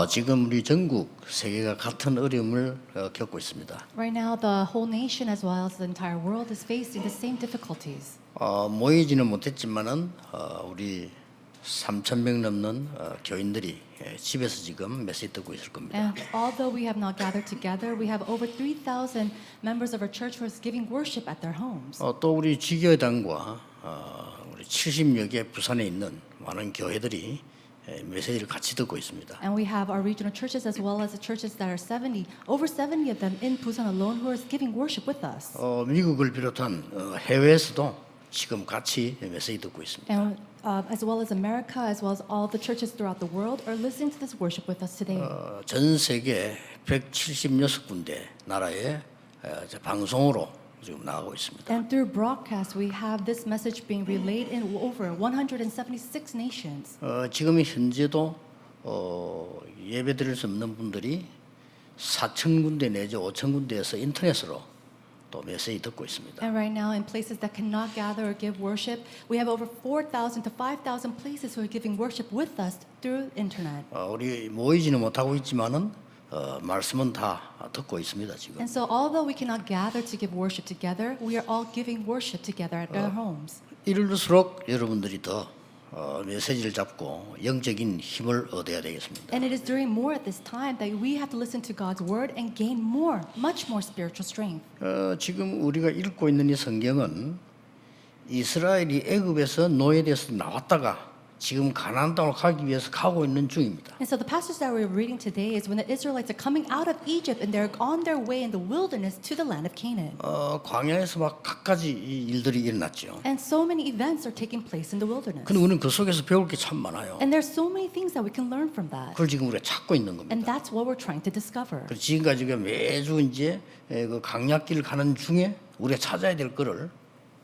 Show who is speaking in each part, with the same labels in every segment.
Speaker 1: 지금 우리 전국 세계가 같은 어려움을 겪고 있습니다.
Speaker 2: Right now, the whole nation as well as the entire world is facing the same difficulties.
Speaker 1: 모이지는 못했지만은 우리 3,000명 넘는 교인들이 집에서 지금 메시지 듣고 있을 겁니다.
Speaker 2: And although we have not gathered together, we have over 3,000 members of our church who are giving worship at their homes.
Speaker 1: 또 우리 지교회당과 우리 70여 개 부산에 있는 많은 교회들이 메시지를 같이 듣고 있습니다.
Speaker 2: And we have our regional churches as well as the churches that are over 70 of them in Busan alone who are giving worship with us.
Speaker 1: 미국을 비롯한 해외에서도 지금 같이 메시지 듣고 있습니다.
Speaker 2: And as well as America, as well as all the churches throughout the world are listening to this worship with us today.
Speaker 1: 전 세계 176군데 나라에 방송으로 지금 나가고 있습니다.
Speaker 2: And through broadcast, we have this message being relayed in over 176 nations.
Speaker 1: 지금 현재도 예배드릴 수 없는 분들이 4,000군데 내지 5,000군데에서 인터넷으로 또 메시지 듣고 있습니다.
Speaker 2: And right now, in places that cannot gather or give worship, we have over 4,000 to 5,000 places who are giving worship with us through internet.
Speaker 1: 우리 모이지는 못하고 있지만은 말씀은 다 듣고 있습니다 지금.
Speaker 2: And so, although we cannot gather to give worship together, we are all giving worship together at our homes.
Speaker 1: 이럴수록 여러분들이 더 메시지를 잡고 영적인 힘을 얻어야 되겠습니다.
Speaker 2: And it is during more at this time that we have to listen to God's word and gain much more spiritual strength.
Speaker 1: 지금 우리가 읽고 있는 이 성경은 이스라엘이 애굽에서 노예돼서 나왔다가 지금 가나안 땅으로 가기 위해서 가고 있는 중입니다.
Speaker 2: And so the passage that we're reading today is when the Israelites are coming out of Egypt and they're on their way in the wilderness to the land of Canaan.
Speaker 1: 광야에서 막 갖가지 일들이 일어났죠.
Speaker 2: And so many events are taking place in the wilderness.
Speaker 1: 근데 우리는 그 속에서 배울 게 참 많아요.
Speaker 2: And there's so many things that we can learn from that.
Speaker 1: 그걸 지금 우리가 찾고 있는 겁니다.
Speaker 2: And that's what we're trying to discover.
Speaker 1: 그래서 지금까지 우리가 매주 이제 그 강약길 가는 중에 우리가 찾아야 될 거를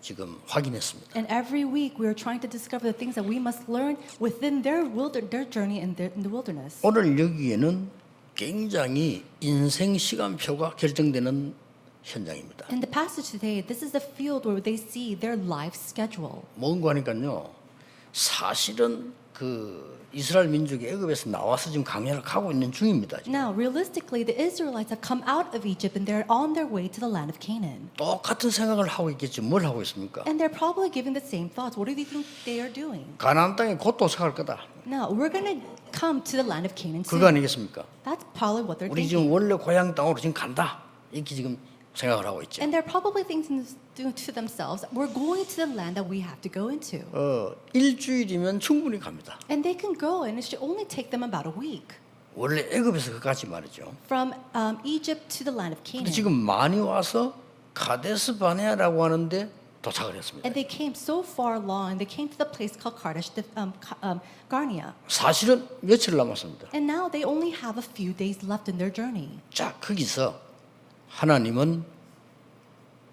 Speaker 1: 지금 확인했습니다.
Speaker 2: And every week we are trying to discover the things that we must learn within their journey in the wilderness.
Speaker 1: 오늘 여기에는 굉장히 인생 시간표가 결정되는 현장입니다.
Speaker 2: In the passage today, this is the field where they see their life schedule.
Speaker 1: 뭔가 하니까요. 사실은 그 이스라엘 민족이 애굽에서 나와서 지금 강야를 가고 있는 중입니다. 지금.
Speaker 2: Now, realistically, the Israelites have come out of Egypt and they're on their way to the land of Canaan.
Speaker 1: 똑같은 생각을 하고 있겠지. 뭘 하고 있습니까?
Speaker 2: And they're probably giving the same thoughts. What do you think they are doing?
Speaker 1: 가나안 땅에 곧 도착할 거다.
Speaker 2: Now, we're going to come to the land of Canaan
Speaker 1: 그거
Speaker 2: soon.
Speaker 1: 아니겠습니까?
Speaker 2: That's probably what they're
Speaker 1: 우리
Speaker 2: thinking.
Speaker 1: 지금 원래 고향 땅으로 지금 간다. 이렇게 지금 생각을 하고 있죠.
Speaker 2: And they're probably thinking to themselves, we're going to the land that we have to go into.
Speaker 1: 일주일이면 충분히 갑니다.
Speaker 2: And they can go and it should only take them about a week.
Speaker 1: 원래 애굽에서 그까지 말이죠.
Speaker 2: From Egypt to the land of
Speaker 1: 근데
Speaker 2: Canaan.
Speaker 1: 지금 많이 와서 카데스 바네아라고 하는데 도착을 했습니다.
Speaker 2: And they came so far along, they came to the place called Kadesh Barnea.
Speaker 1: 사실은 며칠 남았습니다.
Speaker 2: And now they only have a few days left in their journey.
Speaker 1: 자, 거기서 하나님은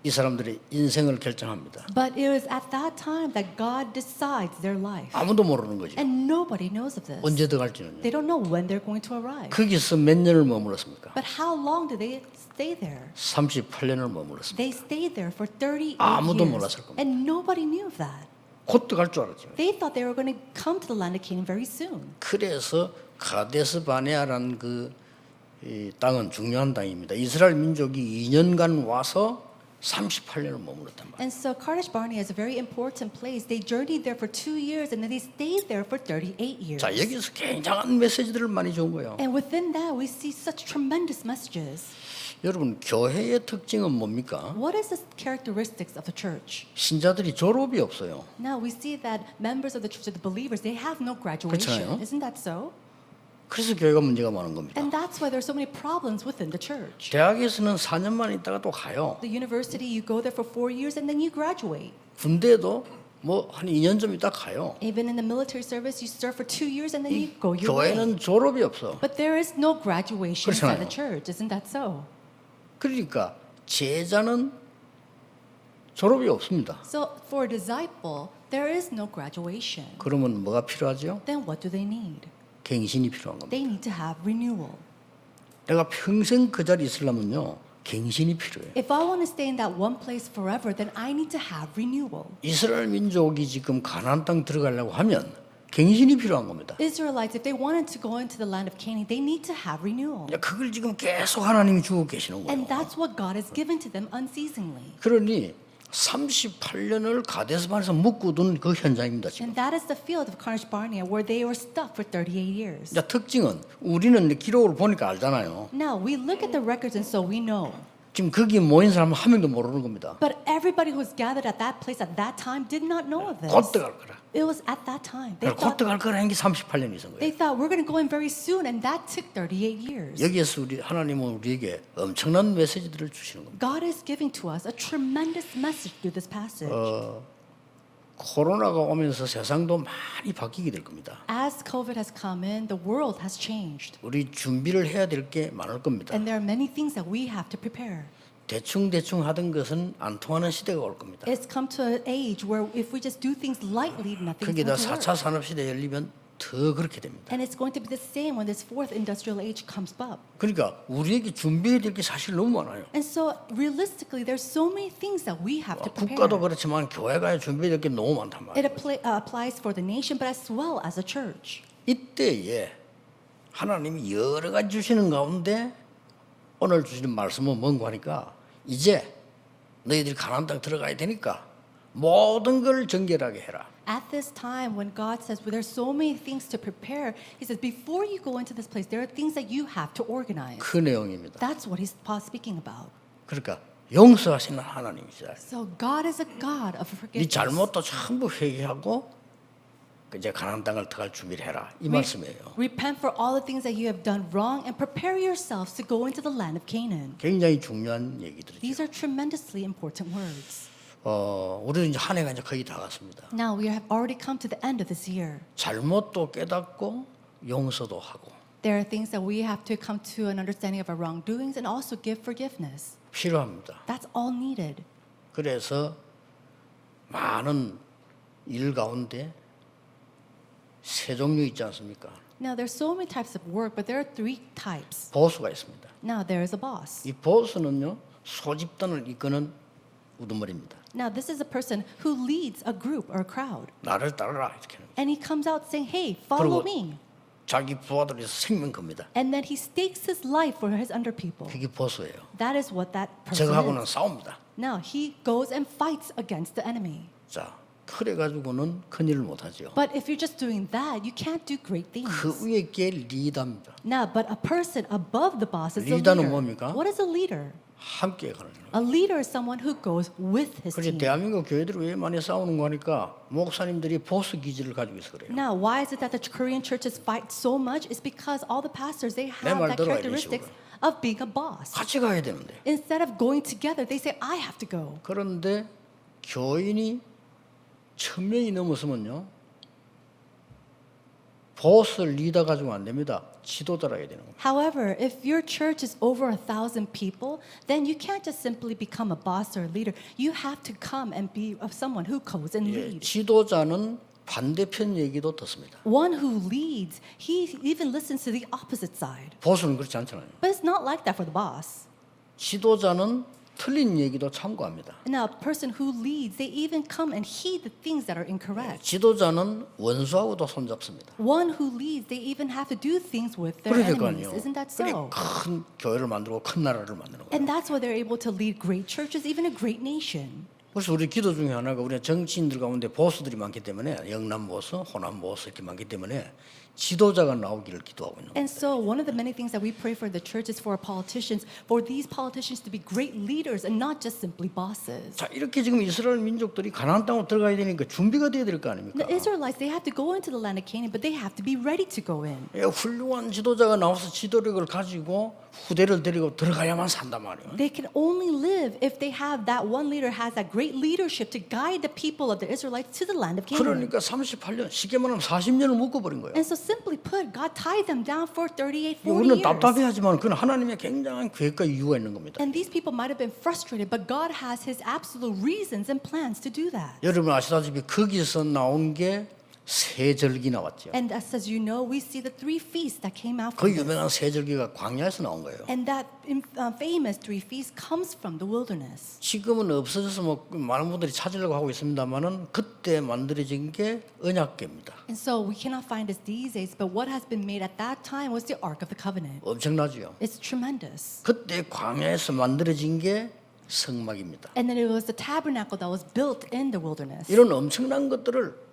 Speaker 1: 이 사람들의 인생을 결정합니다.
Speaker 2: But it was at that time that God decides their life.
Speaker 1: 아무도 모르는 거죠.
Speaker 2: And nobody knows of this.
Speaker 1: 언제 들어갈지는요.
Speaker 2: They don't know when they're going to arrive.
Speaker 1: 거기서 몇 년을 머물렀습니까?
Speaker 2: But how long did they stay there?
Speaker 1: 38년을 머물렀습니다.
Speaker 2: They stayed there for 38
Speaker 1: 아무도
Speaker 2: years.
Speaker 1: 몰랐을 겁니다.
Speaker 2: And nobody knew of that.
Speaker 1: 곧 들어갈 줄 알았죠.
Speaker 2: They thought they were going to come to the land of Canaan very soon.
Speaker 1: 그래서 카데스 바네아라는 이 땅은 중요한 땅입니다. 이스라엘 민족이 2년간 와서 38년을 머물렀단 말이에요.
Speaker 2: And so Kadesh Barnea is a very important place. They journeyed there for 2 years and then they stayed there for 38 years.
Speaker 1: 자, 여기서 굉장한 메시지들을 많이 준 거예요.
Speaker 2: And within that, we see such tremendous messages.
Speaker 1: 여러분, 교회의 특징은 뭡니까?
Speaker 2: What is the characteristics of the church?
Speaker 1: 신자들이 졸업이 없어요.
Speaker 2: Now we see that members of the church, the believers, they have no
Speaker 1: 그렇잖아요.
Speaker 2: graduation. Isn't that so?
Speaker 1: 그래서 교회가 문제가 많은 겁니다.
Speaker 2: And that's why there's so many problems within the church.
Speaker 1: 대학에서는 4년만 있다가 또 가요.
Speaker 2: The university, you go there for 4 years and then you graduate.
Speaker 1: 군대도 뭐 한 2년 좀 있다 가요.
Speaker 2: Even in the military service, you serve for 2 years and then you go your way.
Speaker 1: 교회는 졸업이 없어.
Speaker 2: But there is no graduation inside
Speaker 1: 그렇잖아요.
Speaker 2: the church. Isn't that so?
Speaker 1: 그러니까 제자는 졸업이 없습니다.
Speaker 2: So for a disciple, there is no graduation.
Speaker 1: 그러면 뭐가 필요하죠?
Speaker 2: Then what do they need?
Speaker 1: 갱신이 필요한 겁니다.
Speaker 2: They need to have renewal.
Speaker 1: 내가 평생 그 자리에 있으려면요. 갱신이 필요해요.
Speaker 2: If I want to stay in that one place forever, then I need to have renewal.
Speaker 1: 이스라엘 민족이 지금 가나안 땅 들어가려고 하면 갱신이 필요한 겁니다.
Speaker 2: Israelites, if they wanted to go into the land of Canaan, they need to have renewal.
Speaker 1: 그걸 지금 계속 하나님이 주고 계시는 거예요.
Speaker 2: And that's what God has given to them unceasingly.
Speaker 1: 그러니 38년을 가데스반에서 묶어둔 그 현장입니다. 지금.
Speaker 2: And that is the field of Kadesh Barnea where they were stuck for 38 years.
Speaker 1: 이제 특징은 우리는 기록을 보니까 알잖아요.
Speaker 2: Now, we look at the records and so we know.
Speaker 1: 지금 거기 모인 사람은 한 명도 모르는 겁니다.
Speaker 2: But everybody who was gathered at that place at that time did not know of this.
Speaker 1: 곧 들어갈 거라.
Speaker 2: It was at that time.
Speaker 1: 곧 들어갈 거라는 게 38년이 있은
Speaker 2: They
Speaker 1: 거예요.
Speaker 2: thought we're going to go in very soon, and that took 38 years.
Speaker 1: 여기에서 하나님은 우리에게 엄청난 메시지들을 주시는 겁니다.
Speaker 2: God is giving to us a tremendous message through this passage.
Speaker 1: 코로나가 오면서 세상도 많이 바뀌게 될 겁니다.
Speaker 2: As COVID has come in, the world has changed.
Speaker 1: 우리 준비를 해야 될 게 많을 겁니다.
Speaker 2: And there are many things that we have to prepare.
Speaker 1: 대충 하던 것은 안 통하는 시대가 올 겁니다.
Speaker 2: It's come to an age where if we just do things lightly, nothing's going
Speaker 1: 거기다
Speaker 2: to work.
Speaker 1: 4차 산업시대 열리면 더 그렇게 됩니다.
Speaker 2: And it's going to be the same when this fourth industrial age comes up.
Speaker 1: 그러니까 우리에게 준비해야 될 게 사실 너무 많아요.
Speaker 2: And so realistically, there's so many things that we have to prepare.
Speaker 1: 국가도 그렇지만 교회가 준비해야 될 게 너무 많단
Speaker 2: It
Speaker 1: 말이에요.
Speaker 2: applies for the nation, but as well as a church.
Speaker 1: 이때에 하나님이 여러 가지 주시는 가운데 오늘 주시는 말씀은 뭔가 하니까 이제 너희들이 가나안 땅 들어가야 되니까 모든 걸 정결하게 해라.
Speaker 2: At this time, when God says, well, there's so many things to prepare, He says, before you go into this place, there are things that you have to organize.
Speaker 1: 그 내용입니다.
Speaker 2: That's what He's speaking about.
Speaker 1: 그러니까 용서하시는 하나님이시다.
Speaker 2: So God is a God of
Speaker 1: 네
Speaker 2: forgiveness.
Speaker 1: 잘못도 전부 회개하고 이제 가나안 땅을 들어갈 준비를 해라. 이 말씀이에요.
Speaker 2: Repent for all the things that you have done wrong and prepare yourselves to go into the land of Canaan.
Speaker 1: 굉장히 중요한 얘기들이죠.
Speaker 2: These are tremendously important words.
Speaker 1: 우리도 이제 한 해가 이제 거의 다 갔습니다.
Speaker 2: Now we have already come to the end of this year.
Speaker 1: 잘못도 깨닫고 용서도 하고
Speaker 2: There are things that we have to come to an understanding of our wrongdoings and also give forgiveness.
Speaker 1: 필요합니다.
Speaker 2: That's all needed.
Speaker 1: 그래서 많은 일 가운데 세 종류 있지 않습니까?
Speaker 2: Now there's so many types of work, but there are three types.
Speaker 1: 보수가 있습니다.
Speaker 2: Now there is a boss.
Speaker 1: 이 보수는요 소집단을 이끄는 우두머리입니다.
Speaker 2: Now this is a person who leads a group or a crowd.
Speaker 1: 나를 따르라 이렇게 하는 거예요.
Speaker 2: And he comes out saying, hey, follow me.
Speaker 1: 자기 부하들에서 생명 겁니다.
Speaker 2: And then he stakes his life for his under people.
Speaker 1: 그게 보수예요.
Speaker 2: That is what that person
Speaker 1: 적하고는
Speaker 2: is.
Speaker 1: 싸웁니다.
Speaker 2: Now he goes and fights against the enemy.
Speaker 1: 자, 그래 가지고는 큰 일을 못 하죠.
Speaker 2: But if you're just doing that, you can't do great things.
Speaker 1: 그 위에 게 리더입니다.
Speaker 2: Now, but a person above the boss is a
Speaker 1: 리더는
Speaker 2: leader.
Speaker 1: 뭡니까?
Speaker 2: What is a leader?
Speaker 1: 함께 가는 거예요.
Speaker 2: A leader is someone who goes with his
Speaker 1: 그래서
Speaker 2: team.
Speaker 1: 대한민국 교회들이 왜 많이 싸우는 거 하니까 목사님들이 보수 기질을 가지고 있어 그래요.
Speaker 2: Now, why is it that the Korean churches fight so much? It's because all the pastors, they
Speaker 1: 내
Speaker 2: have
Speaker 1: 말
Speaker 2: that
Speaker 1: 들어야
Speaker 2: characteristics
Speaker 1: 되시구나.
Speaker 2: of being a boss.
Speaker 1: 같이 가야 되는데.
Speaker 2: Instead of going together, they say, I have to go.
Speaker 1: 그런데 교인이 1000명이 넘었으면요. 보스 리더 가지고 안 됩니다. 지도자라 해야 되는 겁니다.
Speaker 2: However, if your church is over 1,000 people, then you can't just simply become a boss or a leader. You have to come and be of someone who goes and
Speaker 1: 예,
Speaker 2: leads.
Speaker 1: 지도자는 반대편 얘기도 듣습니다.
Speaker 2: One who leads, he even listens to the opposite side.
Speaker 1: 보수는 그렇지 않잖아요.
Speaker 2: But it's not like that for the boss.
Speaker 1: 지도자는 틀린 얘기도 참고합니다.
Speaker 2: Now, a person who leads, they even come and heed the things that are incorrect.
Speaker 1: 지도자는 원수하고도 손잡습니다.
Speaker 2: One who leads, they even have to do things with their
Speaker 1: 그래야 될 거
Speaker 2: enemies.
Speaker 1: 아니에요.
Speaker 2: Isn't that
Speaker 1: 그래
Speaker 2: so?
Speaker 1: 큰 교회를 만들고 큰 나라를 만드는 거예요.
Speaker 2: And that's why they're able to lead great churches, even a great nation.
Speaker 1: 그래서 우리 기도 중에 하나가 우리 정치인들 가운데 보수들이 많기 때문에 영남 보수, 호남 보수 이렇게 많기 때문에 지도자가 나오기를 기도하고 있는 거예요.
Speaker 2: And so one of the many things that we pray for the church is for our politicians, for these politicians to be great leaders and not just simply bosses.
Speaker 1: 자, 이렇게 지금 이스라엘 민족들이 가나안 땅으로 들어가야 되니까 준비가 돼야 될 거 아닙니까?
Speaker 2: The Israelites, they have to go into the land of Canaan, but they have to be ready to go in.
Speaker 1: 예, 훌륭한 지도자가 나와서 지도력을 가지고 후대를 데리고 들어가야만 산단 말이에요.
Speaker 2: They can only live if they have that one leader has that great leadership to guide the people of the Israelites to the land of Canaan.
Speaker 1: 그러니까 38년, 쉽게 말하면 40년을 묶어버린 거예요.
Speaker 2: And so simply put, God tied them down for 38, 40
Speaker 1: 우리는
Speaker 2: years.
Speaker 1: 답답해하지만 그건 하나님의 굉장한 계획과 이유가 있는 겁니다.
Speaker 2: And these people might have been frustrated, but God has His absolute reasons and plans to do that.
Speaker 1: 여러분 아시다시피 거기서 나온 게 세 절기 나왔죠.
Speaker 2: And as you know, we see the three feasts that came out
Speaker 1: 그
Speaker 2: from this.
Speaker 1: 유명한 세 절기가 광야에서 나온 거예요.
Speaker 2: And that famous three feasts comes from the wilderness.
Speaker 1: 지금은 없어져서 뭐 많은 분들이 찾으려고 하고 있습니다만은 그때 만들어진 게 언약궤입니다.
Speaker 2: And so we cannot find it these days, but what has been made at that time was the Ark of the Covenant.
Speaker 1: 엄청나죠.
Speaker 2: It's tremendous.
Speaker 1: 그때 광야에서 만들어진 게 성막입니다.
Speaker 2: And then it was the tabernacle that was built in the wilderness.
Speaker 1: 이런 엄청난 것들을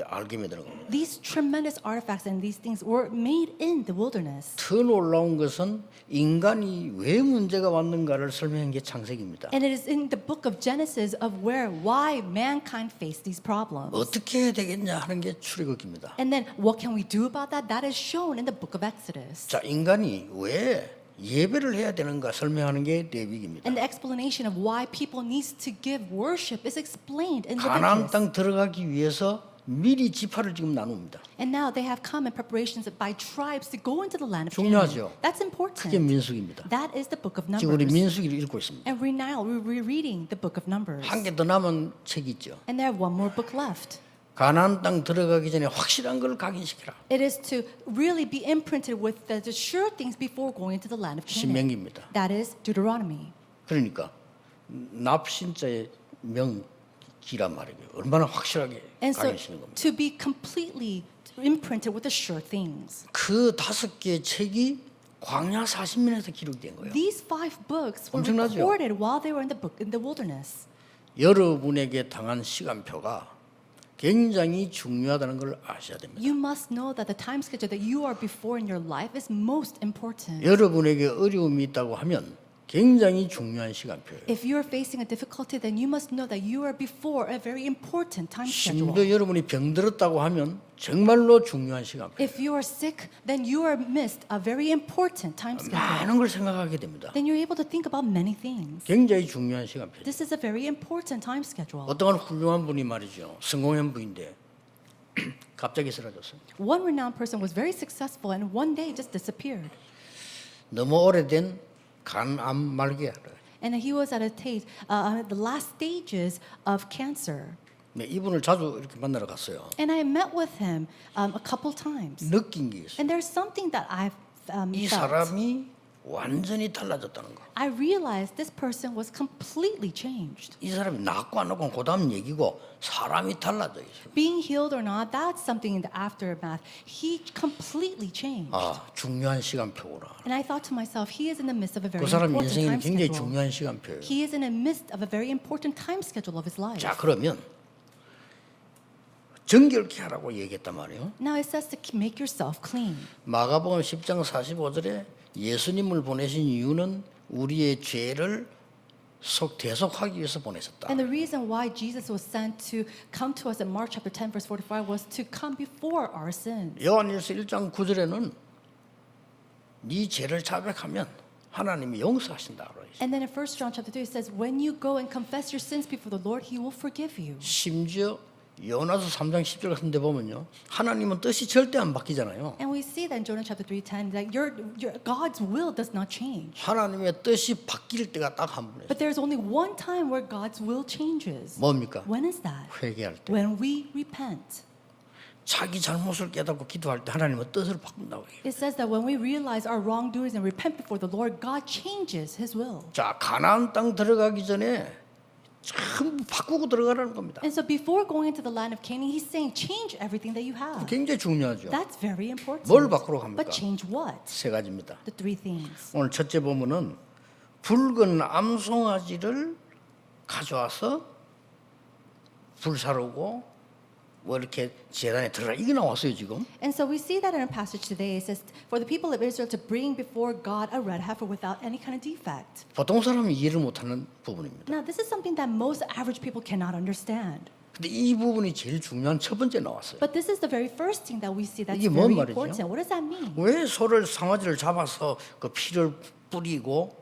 Speaker 1: 알게 되는 겁니다.
Speaker 2: These tremendous artifacts and these things were made in the wilderness.
Speaker 1: 더 놀라운 것은 인간이 왜 문제가 왔는가를 설명한 게 창세기입니다.
Speaker 2: And it is in the book of Genesis of why mankind faced these problems.
Speaker 1: 어떻게 해야 되겠냐 하는 게 출애굽기입니다.
Speaker 2: And then what can we do about that? That is shown in the book of Exodus.
Speaker 1: 자, 인간이 왜 예배를 해야 되는가 설명하는 게 레위기입니다.
Speaker 2: And the explanation of why people needs to give worship is explained in
Speaker 1: 가나안
Speaker 2: Leviticus.
Speaker 1: 땅 들어가기 위해서 미리 지파를 지금 나눕니다.
Speaker 2: And now they have come in preparations by tribes to go into the land of
Speaker 1: 중요하죠.
Speaker 2: Canaan. That's
Speaker 1: 그게
Speaker 2: important.
Speaker 1: 민수기입니다.
Speaker 2: That is the book of
Speaker 1: 지금 우리
Speaker 2: Numbers.
Speaker 1: 민수기를 읽고 있습니다.
Speaker 2: And we're rereading the book of Numbers.
Speaker 1: 한 개 더 남은 책이 있죠.
Speaker 2: And they have one more book left.
Speaker 1: 가나안 땅 들어가기 전에 확실한 걸 각인시키라.
Speaker 2: It is to really be imprinted with the sure things before going into the land of Canaan.
Speaker 1: 신명기입니다.
Speaker 2: That is Deuteronomy.
Speaker 1: 그러니까 납신자의 명기란 말이에요. 얼마나 확실하게
Speaker 2: And so
Speaker 1: 각인시키는 겁니다.
Speaker 2: to be completely imprinted with the sure things.
Speaker 1: 그 5개 책이 광야 40년에서 기록된 거예요.
Speaker 2: These 5 books were
Speaker 1: 엄청나죠?
Speaker 2: recorded while they were in the wilderness.
Speaker 1: 여러분에게 당한 시간표가 굉장히 중요하다는 걸 아셔야 됩니다.
Speaker 2: You must know that the time schedule that you are before in your life is most important.
Speaker 1: 여러분에게 어려움이 있다고 하면 굉장히 중요한 시간표예요.
Speaker 2: If you are facing a difficulty, then you must know that you are before a very important time schedule.
Speaker 1: 심지어 여러분이 병들었다고 하면 정말로 중요한 시간표.
Speaker 2: If you are sick, then you are missed a very important time schedule.
Speaker 1: 많은 걸 생각하게 됩니다.
Speaker 2: Then you're able to think about many things.
Speaker 1: 굉장히 중요한 시간표.
Speaker 2: This is a very important time schedule.
Speaker 1: 어떠한 훌륭한 분이 말이죠. 성공한 분인데 갑자기 사라졌어요.
Speaker 2: One renowned person was very successful and one day just disappeared.
Speaker 1: 너무 오래된 간암 말기야.
Speaker 2: And he was at the last stages of cancer.
Speaker 1: 네, 이분을 자주 이렇게 만나러 갔어요.
Speaker 2: And I met with him a couple times.
Speaker 1: 느낀 게 있어요.
Speaker 2: And there's something that I've
Speaker 1: 이
Speaker 2: felt.
Speaker 1: 사람이 완전히 달라졌다는 거.
Speaker 2: I realized this person was completely changed.
Speaker 1: 이 사람이 낫고 안 낫고 그다음 얘기고 사람이 달라져 있어요.
Speaker 2: Being healed or not, that's something in the aftermath. He completely changed.
Speaker 1: 아, 중요한 시간표구나.
Speaker 2: And I thought to myself, he is in the midst of a very
Speaker 1: 그 사람
Speaker 2: important
Speaker 1: 인생에는
Speaker 2: time
Speaker 1: 굉장히
Speaker 2: schedule.
Speaker 1: 중요한 시간표예요.
Speaker 2: He is in the midst of a very important time schedule of his life.
Speaker 1: 자, 그러면 정결케 하라고 얘기했단 말이에요.
Speaker 2: Now it says to make yourself clean.
Speaker 1: 마가복음 10장 45절에 예수님을 보내신 이유는 우리의 죄를 대속하기 위해서 보내셨다.
Speaker 2: And the reason why Jesus was sent to come to us in Mark chapter 10 verse 45 was to come before our sins.
Speaker 1: 요한일서 1장 9절에는 네 죄를 자백하면 하나님이 용서하신다.
Speaker 2: And then in 1 John chapter 3 it says when you go and confess your sins before the Lord, he will forgive you.
Speaker 1: 심지어 요나서 3장 10절 같은 데 보면요. 하나님은 뜻이 절대 안 바뀌잖아요.
Speaker 2: And we see that in Jonah chapter 3:10 that your God's will does not change.
Speaker 1: 하나님의 뜻이 바뀔 때가 딱 한 번 있어요.
Speaker 2: But there's only one time where God's will changes.
Speaker 1: 뭡니까?
Speaker 2: When is that?
Speaker 1: 회개할 때.
Speaker 2: When we repent.
Speaker 1: 자기 잘못을 깨닫고 기도할 때 하나님은 뜻을 바꾼다고 해요.
Speaker 2: It says that when we realize our wrongdoings and repent before the Lord, God changes His will.
Speaker 1: 자, 가나안 땅 들어가기 전에 전부 바꾸고 들어가라는 겁니다.
Speaker 2: And so before going into the land of Canaan, He's saying change everything that you have.
Speaker 1: 굉장히 중요하죠.
Speaker 2: That's very important.
Speaker 1: 뭘 바꾸러 갑니까?
Speaker 2: But change what?
Speaker 1: 세 가지입니다.
Speaker 2: The 3 things.
Speaker 1: 오늘 첫째 보면은 붉은 암송아지를 가져와서 불사르고 뭐 이렇게 제단에 들어가 이게 나왔어요 지금.
Speaker 2: And so we see that in our passage today. It says, for the people of Israel to bring before God a red heifer without any kind of defect.
Speaker 1: 보통 사람이 이해를 못하는 부분입니다.
Speaker 2: Now, this is something that most average people cannot understand.
Speaker 1: 근데 이 부분이 제일 중요한 첫 번째 나왔어요.
Speaker 2: But this is the very first thing that we see that's
Speaker 1: 이게 뭔
Speaker 2: very
Speaker 1: 말이죠?
Speaker 2: important. What does that mean?
Speaker 1: 왜 소를 상아지를 잡아서 그 피를 뿌리고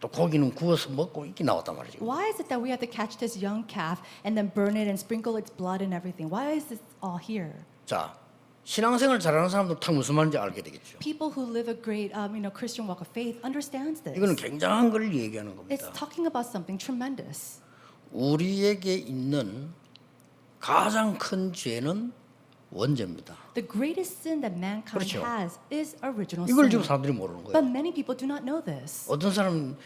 Speaker 1: 또 고기는 구워서 먹고 이렇게 나왔단 말이죠.
Speaker 2: Why is it that we have to catch this young calf and then burn it and sprinkle its blood and everything? Why is this all here?
Speaker 1: 자, 신앙생활 잘하는 사람들 다 무슨 말인지 알게 되겠죠.
Speaker 2: People who live a great, Christian walk of faith understands this.
Speaker 1: 이거는 굉장한 걸 얘기하는
Speaker 2: It's
Speaker 1: 겁니다.
Speaker 2: talking about something tremendous.
Speaker 1: 우리에게 있는 가장 큰 죄는 원죄입니다.
Speaker 2: The greatest sin that mankind
Speaker 1: 그렇죠.
Speaker 2: has is original
Speaker 1: 이걸 지금
Speaker 2: sin.
Speaker 1: 사람들이 모르는
Speaker 2: But
Speaker 1: 거예요.
Speaker 2: many people do not know this.
Speaker 1: 어떤 사람은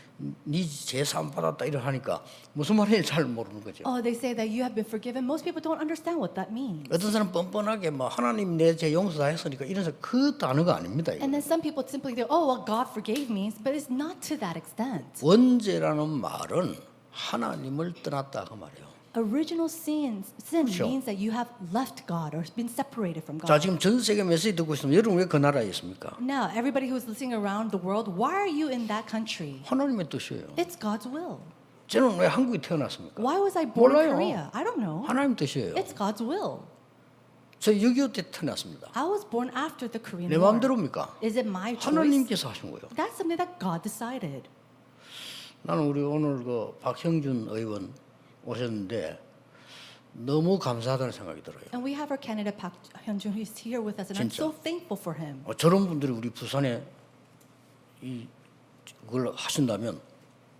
Speaker 1: 네 제사함 받았다 이러 하니까 무슨 말인지 잘 모르는 거죠.
Speaker 2: Oh, they say that you have been forgiven. Most people don't understand what that means.
Speaker 1: 어떤 사람 뻔뻔하게 뭐 하나님 내 죄 용서 다 했으니까 이런 그 단어가 아닙니다. 이거.
Speaker 2: And then some people simply think, oh, well, God forgave me, but it's not to that extent.
Speaker 1: 원죄라는 말은 하나님을 떠났다 그 말이에요.
Speaker 2: Original sin
Speaker 1: 그렇죠.
Speaker 2: means that you have left God or been separated from
Speaker 1: 자
Speaker 2: God.
Speaker 1: 지금 전 세계 메시지 듣고 있으면 여러분 왜 그 나라에 있습니까?
Speaker 2: Now, everybody who's listening around the world, why are you in that country?
Speaker 1: 하나님의 뜻이에요.
Speaker 2: It's God's will.
Speaker 1: 저는 왜 한국에 태어났습니까?
Speaker 2: Why was I born
Speaker 1: 몰라요.
Speaker 2: in Korea? I don't know.
Speaker 1: 하나님 뜻이에요.
Speaker 2: It's God's will.
Speaker 1: 저 6.25 때 태어났습니다.
Speaker 2: I was born after the Korean
Speaker 1: 내
Speaker 2: War.
Speaker 1: 마음대로입니까?
Speaker 2: Is it my choice?
Speaker 1: 하나님께서 하신 거예요.
Speaker 2: That's something that God decided.
Speaker 1: 나는 우리 오늘 그 박형준 의원 오셨는데 너무 감사하다는 생각이 들어요.
Speaker 2: And we have our candidate Park Hyun-jun who is here with us, and I'm
Speaker 1: 진짜.
Speaker 2: so thankful for him.
Speaker 1: 저런 분들이 우리 부산에 그걸 하신다면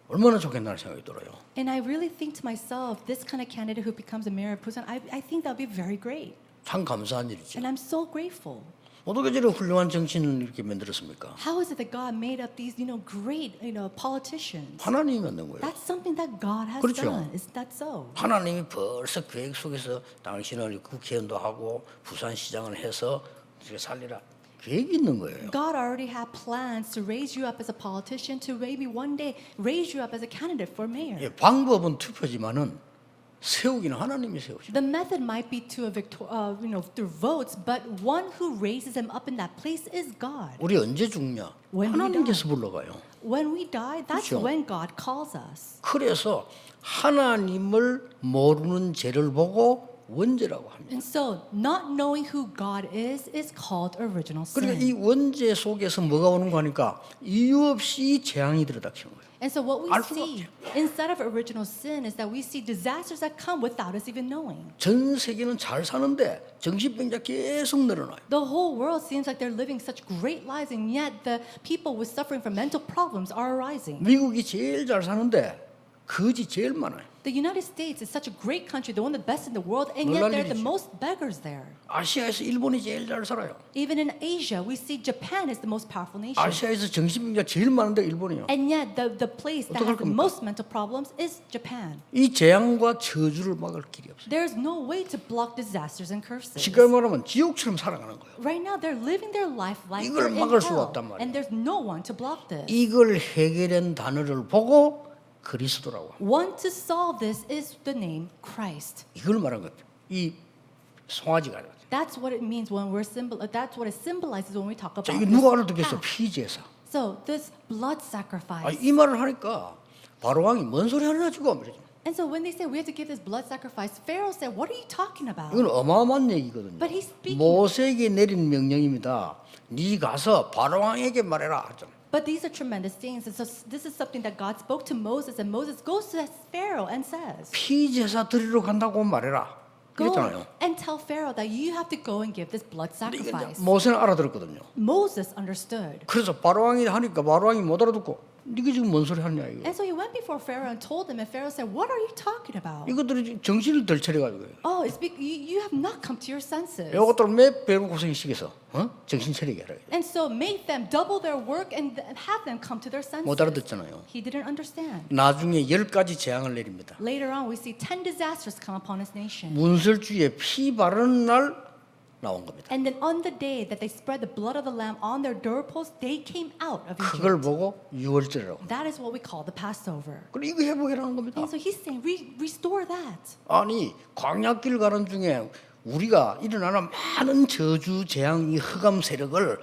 Speaker 1: 얼마나 좋겠다는 생각이 들어요.
Speaker 2: And I really think to myself, this kind of candidate who becomes a mayor of Busan, I think that would be very great.
Speaker 1: 참 감사한 일이죠.
Speaker 2: And I'm so grateful.
Speaker 1: 어떻게 저런 훌륭한 정치인을 이렇게 만들었습니까?
Speaker 2: How is it that God made up these, great, politicians?
Speaker 1: 하나님이 만든 거예요.
Speaker 2: That's something that God has
Speaker 1: 그렇죠.
Speaker 2: done. Isn't that so?
Speaker 1: 하나님이 벌써 계획 속에서 당신을 국회의원도 하고 부산시장을 해서 이렇게 살리라 계획이 있는 거예요.
Speaker 2: God already had plans to raise you up as a politician, to maybe one day raise you up as a candidate for mayor.
Speaker 1: 예, 방법은 투표지만은 세우기는 하나님이 세우시죠.
Speaker 2: The method might be to through votes, but one who raises him up in that place is God.
Speaker 1: 우리 언제 죽냐?
Speaker 2: When we
Speaker 1: 하나님께서 불러가요.
Speaker 2: When we die, that's
Speaker 1: 그렇죠.
Speaker 2: when God calls us.
Speaker 1: 그래서 하나님을 모르는 죄를 보고 원죄라고 합니다.
Speaker 2: And so, not knowing who God is called original
Speaker 1: 그러니까 이
Speaker 2: sin.
Speaker 1: 원죄 속에서 뭐가 오는 거니까 이유 없이 재앙이 들어닥치는 거예요.
Speaker 2: And so what we
Speaker 1: 알 수가
Speaker 2: see instead of original sin is that we see disasters that come without us even knowing.
Speaker 1: 전 세계는 잘 사는데 정신병자 계속 늘어나요.
Speaker 2: The whole world seems like they're living such great lives, and yet the people with suffering from mental problems are arising.
Speaker 1: 미국이 제일 잘 사는데 거지 제일 많아요.
Speaker 2: The United States is such a great country, the one of the best in the world, and yet
Speaker 1: 놀랄
Speaker 2: they're the
Speaker 1: 일이죠.
Speaker 2: most beggars there.
Speaker 1: 아시아에서 일본이 제일 잘 살아요.
Speaker 2: Even in Asia, we see Japan is the most powerful nation.
Speaker 1: 아시아에서 정신병자 제일 많은데 일본이요.
Speaker 2: And yet the place that
Speaker 1: 어떡할
Speaker 2: has the
Speaker 1: 겁니까?
Speaker 2: most mental problems is Japan.
Speaker 1: 이 재앙과 저주를 막을 길이 없어요.
Speaker 2: There's no way to block disasters and curses.
Speaker 1: 지금 말하면 지옥처럼 살아가는 거예요.
Speaker 2: Right now, they're living their life like
Speaker 1: 이걸
Speaker 2: they're in
Speaker 1: 막을 수가
Speaker 2: hell,
Speaker 1: 없단 말이에요.
Speaker 2: and there's no one to block this.
Speaker 1: 이걸 해결한 단어를 보고 그리스도라고 합니다.
Speaker 2: One to solve this is the name Christ.
Speaker 1: 이걸 말한 거예요. 이 송아지가.
Speaker 2: That's what it means when we're symbol. That's what it symbolizes when we talk about.
Speaker 1: 자, 이거
Speaker 2: this
Speaker 1: 누가 알아듣겠어?
Speaker 2: path.
Speaker 1: 피제사.
Speaker 2: So this blood sacrifice.
Speaker 1: 이 말을 하니까 바로 왕이 뭔 소리 하나 주고 말이죠.
Speaker 2: And so when they say we have to give this blood sacrifice, Pharaoh said, "What are you talking about?"
Speaker 1: 이건 어마어마한 얘기거든요.
Speaker 2: But he's speaking.
Speaker 1: 모세에게 내린 명령입니다. 네 가서 바로 왕에게 말해라 하잖아.
Speaker 2: But these are tremendous things. And so this is something that God spoke to Moses, and Moses goes to Pharaoh and says,
Speaker 1: 피제사 드리러 간다고 말해라.
Speaker 2: "Go
Speaker 1: 그랬잖아요.
Speaker 2: and tell Pharaoh that you have to go and give this blood
Speaker 1: 근데 이게
Speaker 2: sacrifice."
Speaker 1: 모세는 알아들었거든요.
Speaker 2: Moses understood.
Speaker 1: 그래서 바로 왕이 하니까 바로 왕이 못 알아듣고 네가 지금 뭔 소리 하냐 이거.
Speaker 2: And so he went before Pharaoh and told him, and Pharaoh said, "What are you talking about?
Speaker 1: 이것들이 정신을 덜 차려가지고
Speaker 2: Oh, you have not come to your senses."
Speaker 1: 이것들 몇 배로 고생시켜서 정신 차리게 하라.
Speaker 2: And so made them double their work and have them come to their senses.
Speaker 1: 못 알아듣잖아요.
Speaker 2: He didn't understand.
Speaker 1: 나중에 10가지 재앙을 내립니다.
Speaker 2: Later on, we see 10 disasters come upon his nation.
Speaker 1: 문설주에 피 바르는 날 나온 겁니다.
Speaker 2: And then on the day that they spread the blood of the lamb on their doorposts, they came out of
Speaker 1: 그걸
Speaker 2: Egypt.
Speaker 1: 보고 유월절이라고.
Speaker 2: That is what we call the Passover.
Speaker 1: 그래 이거 회복이라는 겁니다.
Speaker 2: And so he's saying, restore that.
Speaker 1: 아니 광야길 가는 중에 우리가 일어나는 많은 저주 재앙 이 흑암 세력을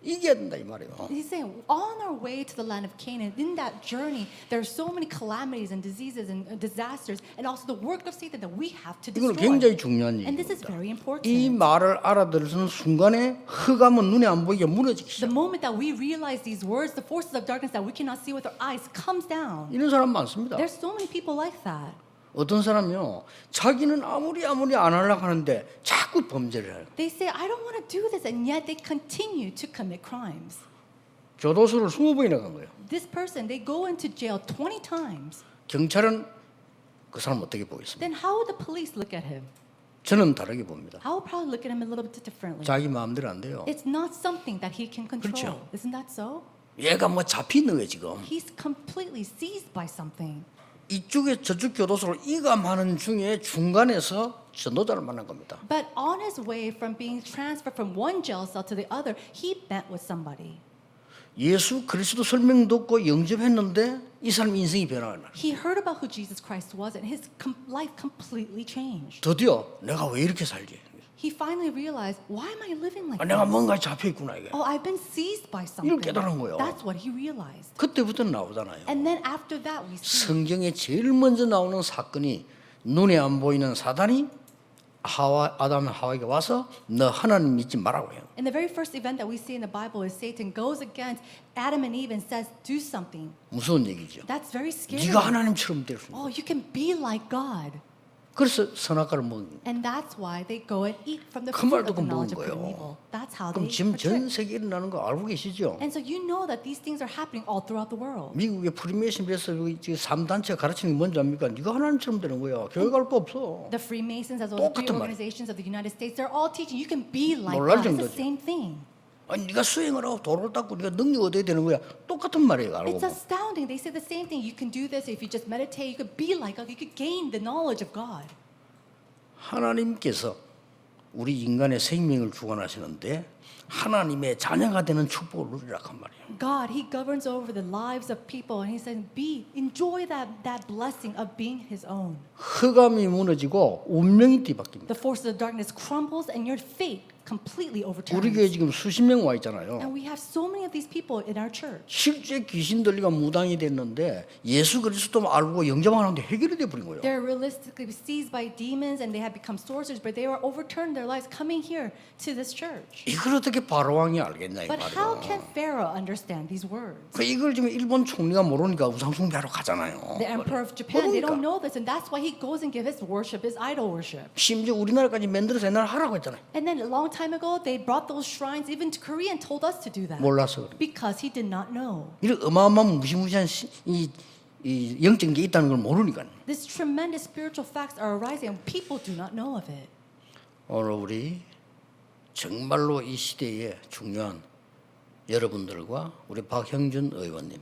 Speaker 1: 이겨야 된다 이 말이에요.
Speaker 2: He's saying, on our way to the land of Canaan, in that journey, there are so many calamities and diseases and disasters, and also the work of Satan that we have to
Speaker 1: 이건
Speaker 2: destroy.
Speaker 1: 굉장히 중요한
Speaker 2: And this is
Speaker 1: 얘기입니다.
Speaker 2: very
Speaker 1: 이
Speaker 2: important.
Speaker 1: 말을 알아들은 순간에 흑암은 눈에 안 보이게 무너지기
Speaker 2: The
Speaker 1: 시작.
Speaker 2: moment that we realize these words, the forces of darkness that we cannot see with our eyes comes down.
Speaker 1: 이런 사람 많습니다.
Speaker 2: There's so many people like that.
Speaker 1: 어떤 사람이요 자기는 아무리 안 하려고 하는데 자꾸 범죄를 해요.
Speaker 2: They say, I don't want to do this, and yet they continue to commit crimes.
Speaker 1: 교도소를 20번이나 간 거예요.
Speaker 2: This person, they go into jail 20 times.
Speaker 1: 경찰은 그 사람 어떻게 보겠습니까?
Speaker 2: Then how would the police look at him?
Speaker 1: 저는 다르게 봅니다.
Speaker 2: I will probably look at him a little bit differently.
Speaker 1: 자기 마음대로 안 돼요.
Speaker 2: It's not something that he can control.
Speaker 1: 그렇죠.
Speaker 2: Isn't that so?
Speaker 1: 얘가 뭐 잡히는 거예요 지금.
Speaker 2: He's completely seized by something.
Speaker 1: 이쪽에 저쪽 교도소를 이감하는 중에 중간에서 전도자를 만난 겁니다.
Speaker 2: But on his way from being transferred from one jail cell to the other, he met with somebody.
Speaker 1: 예수 그리스도 설명 듣고 영접했는데 이 사람 인생이 변화가 나.
Speaker 2: He heard about who Jesus Christ was, and his life completely changed.
Speaker 1: 드디어 내가 왜 이렇게 살지?
Speaker 2: He finally realized, why am I living like
Speaker 1: 내가
Speaker 2: this?
Speaker 1: 뭔가 잡혀 있구나 이게.
Speaker 2: Oh, I've been seized by
Speaker 1: 이걸
Speaker 2: something.
Speaker 1: 깨달은 거예요.
Speaker 2: That's what he realized.
Speaker 1: 그때부터 나오잖아요.
Speaker 2: And then after that, we see
Speaker 1: 성경에 제일 먼저 나오는 사건이 눈에 안 보이는 사단이 아담 하와에게 와서 너 하나님 믿지 말라고 해요.
Speaker 2: in the very first event that we see in the Bible is Satan goes against Adam and Eve and says, do something.
Speaker 1: 무서운 얘기죠.
Speaker 2: That's very scary.
Speaker 1: 네가 하나님처럼 될 수 있는.
Speaker 2: Oh, you can be like God.
Speaker 1: 그래서 선악과를 먹는.
Speaker 2: And that's why they go and eat from the
Speaker 1: 그
Speaker 2: fruit
Speaker 1: 말
Speaker 2: of the
Speaker 1: 듣고
Speaker 2: knowledge
Speaker 1: 먹은
Speaker 2: of good and
Speaker 1: 거예요.
Speaker 2: evil. That's how
Speaker 1: 그럼
Speaker 2: they
Speaker 1: 지금 전
Speaker 2: partook.
Speaker 1: 세계에 일어나는 거 알고 계시죠?
Speaker 2: And so you know that these things are happening all throughout the world.
Speaker 1: 미국의 프리메이슨에서 3단체가 가르치는 게 뭔지 압니까? 네가 하나님처럼 되는 거야. 교회 갈 거 없어.
Speaker 2: The Freemasons as well as the
Speaker 1: 똑같은
Speaker 2: three
Speaker 1: 말이에요.
Speaker 2: organizations of the United States, they're all teaching you can be like
Speaker 1: 놀랄
Speaker 2: God. It's the
Speaker 1: 정도죠.
Speaker 2: same thing.
Speaker 1: 아니 네가 수행을 하고 도를 닦고 네가 능력 얻어야 되는 거야. 똑같은 말이에요. 알고
Speaker 2: It's
Speaker 1: 보면.
Speaker 2: astounding. They say the same thing. You can do this if you just meditate. You could be like God. You could gain the knowledge of God.
Speaker 1: 하나님께서 우리 인간의 생명을 주관하시는데 하나님의 자녀가 되는 축복을 누리라 한 말이에요.
Speaker 2: God, He governs over the lives of people, and He says, enjoy that blessing of being His own.
Speaker 1: 흑암이 무너지고 운명이 뒤바뀝니다.
Speaker 2: The forces of darkness crumbles, and your fate completely overturns.
Speaker 1: 우리 교회 지금 수십 명 와 있잖아요.
Speaker 2: And we have so many of these people in our church.
Speaker 1: 실제 귀신 들리가 무당이 됐는데 예수 그리스도 알고 영접하는데 해결이 돼 버린 거예요.
Speaker 2: They're realistically seized by demons, and they have become sorcerers, but they were overturned their lives coming here to this church.
Speaker 1: 이걸 어떻게 바로 왕이 알겠냐 이
Speaker 2: But how
Speaker 1: 말이에요.
Speaker 2: can Pharaoh understand these words?
Speaker 1: 그 이걸 지금 일본 총리가 모르니까 우상숭배하러 가잖아요.
Speaker 2: The emperor of Japan, they don't
Speaker 1: 모르니까.
Speaker 2: know this, and that's why he goes and gives his worship, his idol worship.
Speaker 1: 심지어 우리나라까지 만들어서 옛날 하라고 했잖아요.
Speaker 2: And then a long time ago, they brought those shrines even to Korea and told us to do that.
Speaker 1: 몰라서 그래.
Speaker 2: Because he did not know.
Speaker 1: 이런 어마어마한 무시무시한 이 영적인 게 있다는 걸 모르니까.
Speaker 2: These tremendous spiritual facts are arising, and people do not know of it.
Speaker 1: 오늘 우리 정말로 이 시대에 중요한 여러분들과 우리 박형준 의원님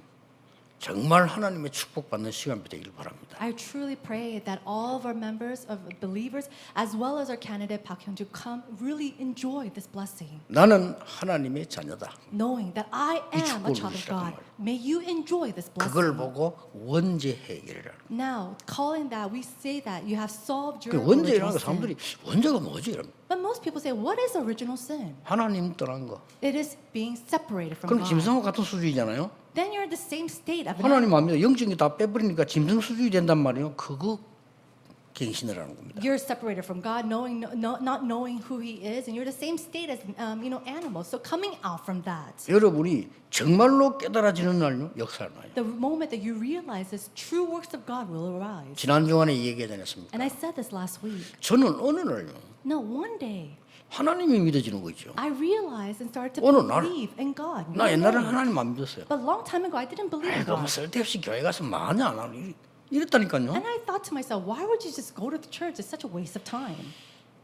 Speaker 1: 정말 하나님의 축복받는 시간 되기를 바랍니다.
Speaker 2: I truly pray that all of our members of believers, as well as our candidate Park Hyung-joo, come really enjoy this blessing,
Speaker 1: 나는 하나님의 자녀다.
Speaker 2: knowing that I am a
Speaker 1: 축복을
Speaker 2: child of
Speaker 1: 누리시라고
Speaker 2: God.
Speaker 1: 말이에요.
Speaker 2: May you enjoy this
Speaker 1: 그걸
Speaker 2: blessing.
Speaker 1: 보고 원죄 해결이라.
Speaker 2: Now, calling that, we say that you have solved your
Speaker 1: 그 원죄라는
Speaker 2: original
Speaker 1: 거
Speaker 2: sin.
Speaker 1: 사람들이 원죄가 뭐지? 이러면
Speaker 2: But most people say, what is original sin?
Speaker 1: 하나님 떠난 거.
Speaker 2: It is being separated from
Speaker 1: 그럼
Speaker 2: God.
Speaker 1: 짐승과 같은 수준이잖아요.
Speaker 2: Then you're in the same state of an
Speaker 1: 하나님 압니다. 영적인 게 다 빼버리니까 짐승 수준이 된단 말이에요. 그거 갱신을 하는 겁니다.
Speaker 2: You're separated from God, knowing not knowing who He is, and you're the same state as animals. So coming out from that,
Speaker 1: 여러분이 정말로 깨달아지는 날요 역사를 나요.
Speaker 2: the moment that you realize this, true works of God will arise.
Speaker 1: 지난 주간에 얘기하지 않았습니까?
Speaker 2: And I said this last week.
Speaker 1: 저는 어느 날요
Speaker 2: No, one day
Speaker 1: 하나님이 믿어지는 거 있죠.
Speaker 2: I realized and started to
Speaker 1: 어느 날?
Speaker 2: believe in God.
Speaker 1: 나
Speaker 2: One
Speaker 1: 옛날에
Speaker 2: day.
Speaker 1: 하나님 안 믿었어요.
Speaker 2: But long time ago, I didn't believe in
Speaker 1: 아이고 뭐
Speaker 2: God.
Speaker 1: 쓸데없이 교회 가서 많이 안 하니 이랬다니까요.
Speaker 2: And I thought to myself, why would you just go to the church? It's such a waste of time.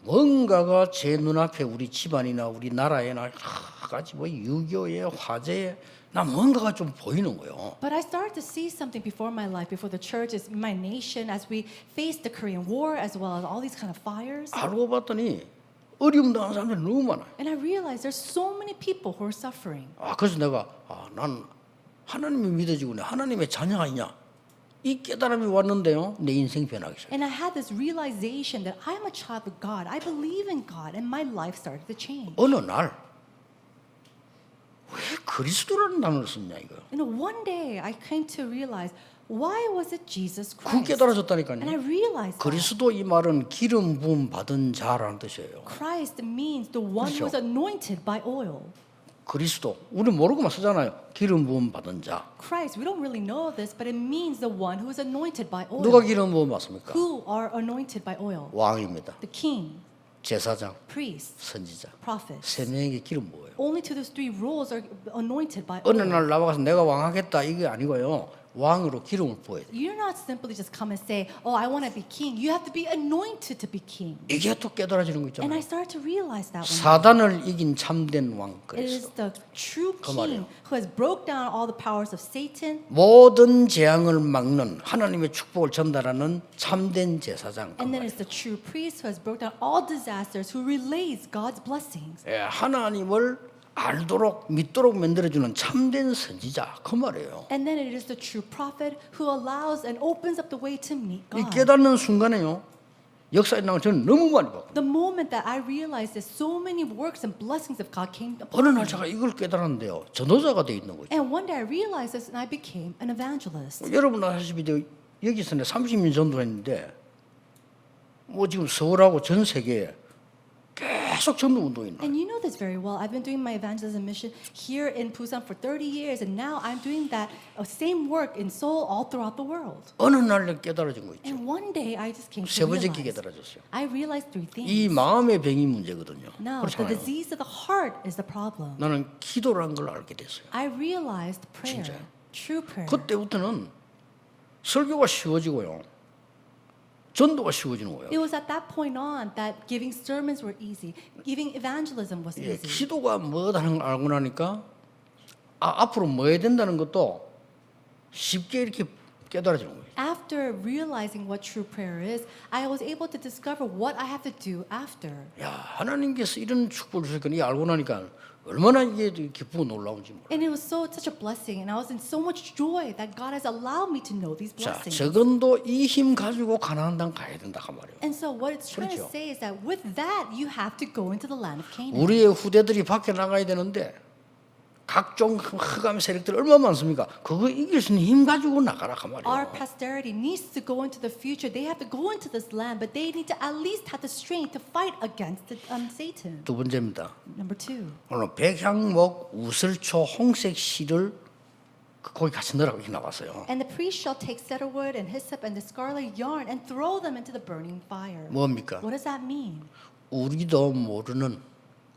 Speaker 1: 뭔가가 제 눈앞에 우리 집안이나 우리 나라에나 같이 뭐 유교에 화재에 나 뭔가가 좀 보이는 거예요.
Speaker 2: But I started to see something before my life, before the church, is my nation, as we faced the Korean War, as well as all these kind of fires.
Speaker 1: 알고 봤더니 어려움 당하는 사람들이 너무 많아요.
Speaker 2: And I realized there's so many people who are suffering.
Speaker 1: 그래서 내가 난 하나님이 믿어지고 하나님의 자녀가 아니냐 이 깨달음이 왔는데요. 내 인생 변하기 시작.
Speaker 2: And I had this realization that I'm a child of God. I believe in God, and my life started to change.
Speaker 1: 어느 날 왜 그리스도라는 단어를 썼냐 이거.
Speaker 2: And one day I came to realize, why was it Jesus
Speaker 1: 그
Speaker 2: Christ?
Speaker 1: 깨달아졌다니까요.
Speaker 2: And I realized that
Speaker 1: 그리스도 이 말은 기름 부음 받은 자라는 뜻이에요.
Speaker 2: Christ means the one who
Speaker 1: 그렇죠.
Speaker 2: was anointed by oil.
Speaker 1: 그리스도 우리 모르고만 쓰잖아요. 기름 부음 받은 자.
Speaker 2: Christ, we don't really know this, but it means the one who is anointed by oil.
Speaker 1: 누가 기름 부음 받습니까?
Speaker 2: Who are anointed by oil?
Speaker 1: 왕입니다.
Speaker 2: The king,
Speaker 1: 제사장,
Speaker 2: priest,
Speaker 1: 선지자.
Speaker 2: prophet.
Speaker 1: 세 명에게 기름 부어요.
Speaker 2: Only to those three roles are anointed by
Speaker 1: 어느
Speaker 2: oil.
Speaker 1: 날 나와서 내가 왕하겠다 이게 아니고요. 왕으로 기름을 부어야 돼.
Speaker 2: You're not simply just come and say, "Oh, I want to be king." You have to be anointed to be king.
Speaker 1: 이게 또 깨달아지는 거
Speaker 2: And I
Speaker 1: 있잖아요.
Speaker 2: started to realize that one.
Speaker 1: 사단을 이긴 참된 왕
Speaker 2: It
Speaker 1: 그래서
Speaker 2: is the true
Speaker 1: 그
Speaker 2: king
Speaker 1: 말이에요.
Speaker 2: who has broke down all the powers of Satan.
Speaker 1: 모든 재앙을 막는 하나님의 축복을 전달하는 참된 제사장. 그
Speaker 2: And then
Speaker 1: 말이에요.
Speaker 2: it's the true priest who has broke down all disasters, who relays God's blessings.
Speaker 1: 예, 하나님을 알도록 믿도록 만들어주는 참된 선지자 그 말이에요.
Speaker 2: And then it is the true prophet who allows and opens up the way to meet
Speaker 1: 이
Speaker 2: God.
Speaker 1: 깨닫는 순간에요. 역사에 나온 저는 너무 많이 봤고
Speaker 2: The moment that I realized that so many works and blessings of God came upon
Speaker 1: 어느 날
Speaker 2: me.
Speaker 1: 제가 이걸 깨달았는데요. 전도자가 돼 있는 거죠.
Speaker 2: And one day I realized this and I became an evangelist.
Speaker 1: 여러분 아시다시피 여기서 30년 전도했는데 뭐 지금 서울하고 전 세계에 계속 전도 운동이 있나.
Speaker 2: And you know this very well. I've been doing my evangelism mission here in Busan for 30 years, and now I'm doing that same work in Seoul all throughout the world.
Speaker 1: 어느 날 깨달아진 거 있죠.
Speaker 2: And one day I just came
Speaker 1: 세
Speaker 2: to
Speaker 1: 번째
Speaker 2: realize.
Speaker 1: 깨달아졌어요.
Speaker 2: I realized three things.
Speaker 1: 이 마음의 병이 문제거든요.
Speaker 2: No, the
Speaker 1: 그렇잖아요.
Speaker 2: disease of the heart is the problem.
Speaker 1: 나는 기도라는 걸 알게 됐어요.
Speaker 2: I realized prayer,
Speaker 1: 진짜요?
Speaker 2: true prayer.
Speaker 1: 그때부터는 설교가 쉬워지고요. 전도가 쉬워지는 거예요.
Speaker 2: It was at that point on that giving sermons were easy, giving evangelism was
Speaker 1: 예,
Speaker 2: easy.
Speaker 1: 기도가 뭐다는 걸 알고 나니까 앞으로 뭐 해야 된다는 것도 쉽게 이렇게 깨달아지는 거예요.
Speaker 2: After realizing what true prayer is, I was able to discover what I have to do after.
Speaker 1: 야, 하나님께서 이런 축복을 주셨거니 이 알고 나니까 얼마나 이게 기쁘고 놀라운지 몰라요.
Speaker 2: And it was such a blessing, and I was in so much joy that God has allowed me to know these
Speaker 1: 자,
Speaker 2: blessings.
Speaker 1: 적은도 이 힘 가지고 가나안 땅 가야 된다 그 말이에요.
Speaker 2: And so what it's trying to
Speaker 1: 그렇죠.
Speaker 2: say is that with that, you have to go into the land of Canaan.
Speaker 1: 우리의 후대들이 밖에 나가야 되는데 각종 흑암 세력들 얼마나 많습니까? 그거 이길 수 있는 힘 가지고 나가라 그
Speaker 2: Our
Speaker 1: 말이에요.
Speaker 2: posterity needs to go into the future. They have to go into this land, but they need to at least have the strength to fight against Satan.
Speaker 1: 두 번째입니다.
Speaker 2: Number two.
Speaker 1: 오늘 백향목, 우슬초, 홍색 실을 거기 같이 넣으라고 이렇게 나왔어요.
Speaker 2: And the priest shall take cedarwood and hyssop and the scarlet yarn and throw them into the burning fire.
Speaker 1: 뭡니까?
Speaker 2: What does that mean?
Speaker 1: 우리도 모르는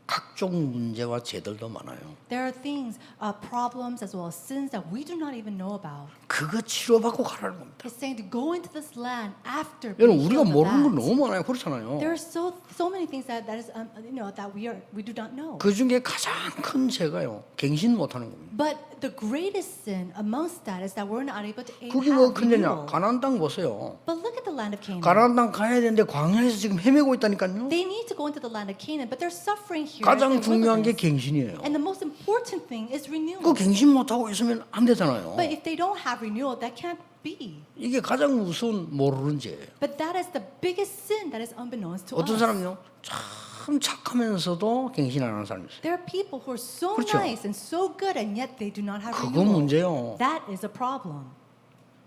Speaker 1: 각종 문제와 죄들도 많아요.
Speaker 2: There are things, problems as well as sins that we do not even know about.
Speaker 1: 그거 치료받고 가라는 겁니다.
Speaker 2: It's saying to go into this land after
Speaker 1: 여러분
Speaker 2: being
Speaker 1: 우리가
Speaker 2: healed of
Speaker 1: 모르는 건
Speaker 2: that.
Speaker 1: 너무 많아요. 그렇잖아요.
Speaker 2: There are so many things that is that we do not know.
Speaker 1: 그 중에 가장 큰 죄가요. 갱신 못하는 겁니다.
Speaker 2: But the greatest sin amongst that is that we're not able to
Speaker 1: 그게 뭐
Speaker 2: have
Speaker 1: 큰데냐?
Speaker 2: renewal.
Speaker 1: 가나안 땅 보세요.
Speaker 2: But look at the land of Canaan.
Speaker 1: 가나안 땅 가야 되는데 광야에서 지금 헤매고 있다니까요.
Speaker 2: They need to go into the land of Canaan, but they're suffering here.
Speaker 1: 가장
Speaker 2: in the
Speaker 1: 중요한 게
Speaker 2: wilderness.
Speaker 1: 갱신이에요.
Speaker 2: And the most important thing is renewal.
Speaker 1: 그 갱신 못하고 있으면 안 되잖아요.
Speaker 2: But if they don't have renewal, that can't be.
Speaker 1: 이게 가장 무서운 모르는 죄예요.
Speaker 2: But that is the biggest sin that is unbeknownst to
Speaker 1: 어떤
Speaker 2: us.
Speaker 1: 사람은요 참 착하면서도 갱신 안 하는 사람이 있어요.
Speaker 2: There are people who are so
Speaker 1: 그렇죠.
Speaker 2: nice and so good, and yet they do not have
Speaker 1: 그건
Speaker 2: renewal.
Speaker 1: 문제요.
Speaker 2: That is a problem.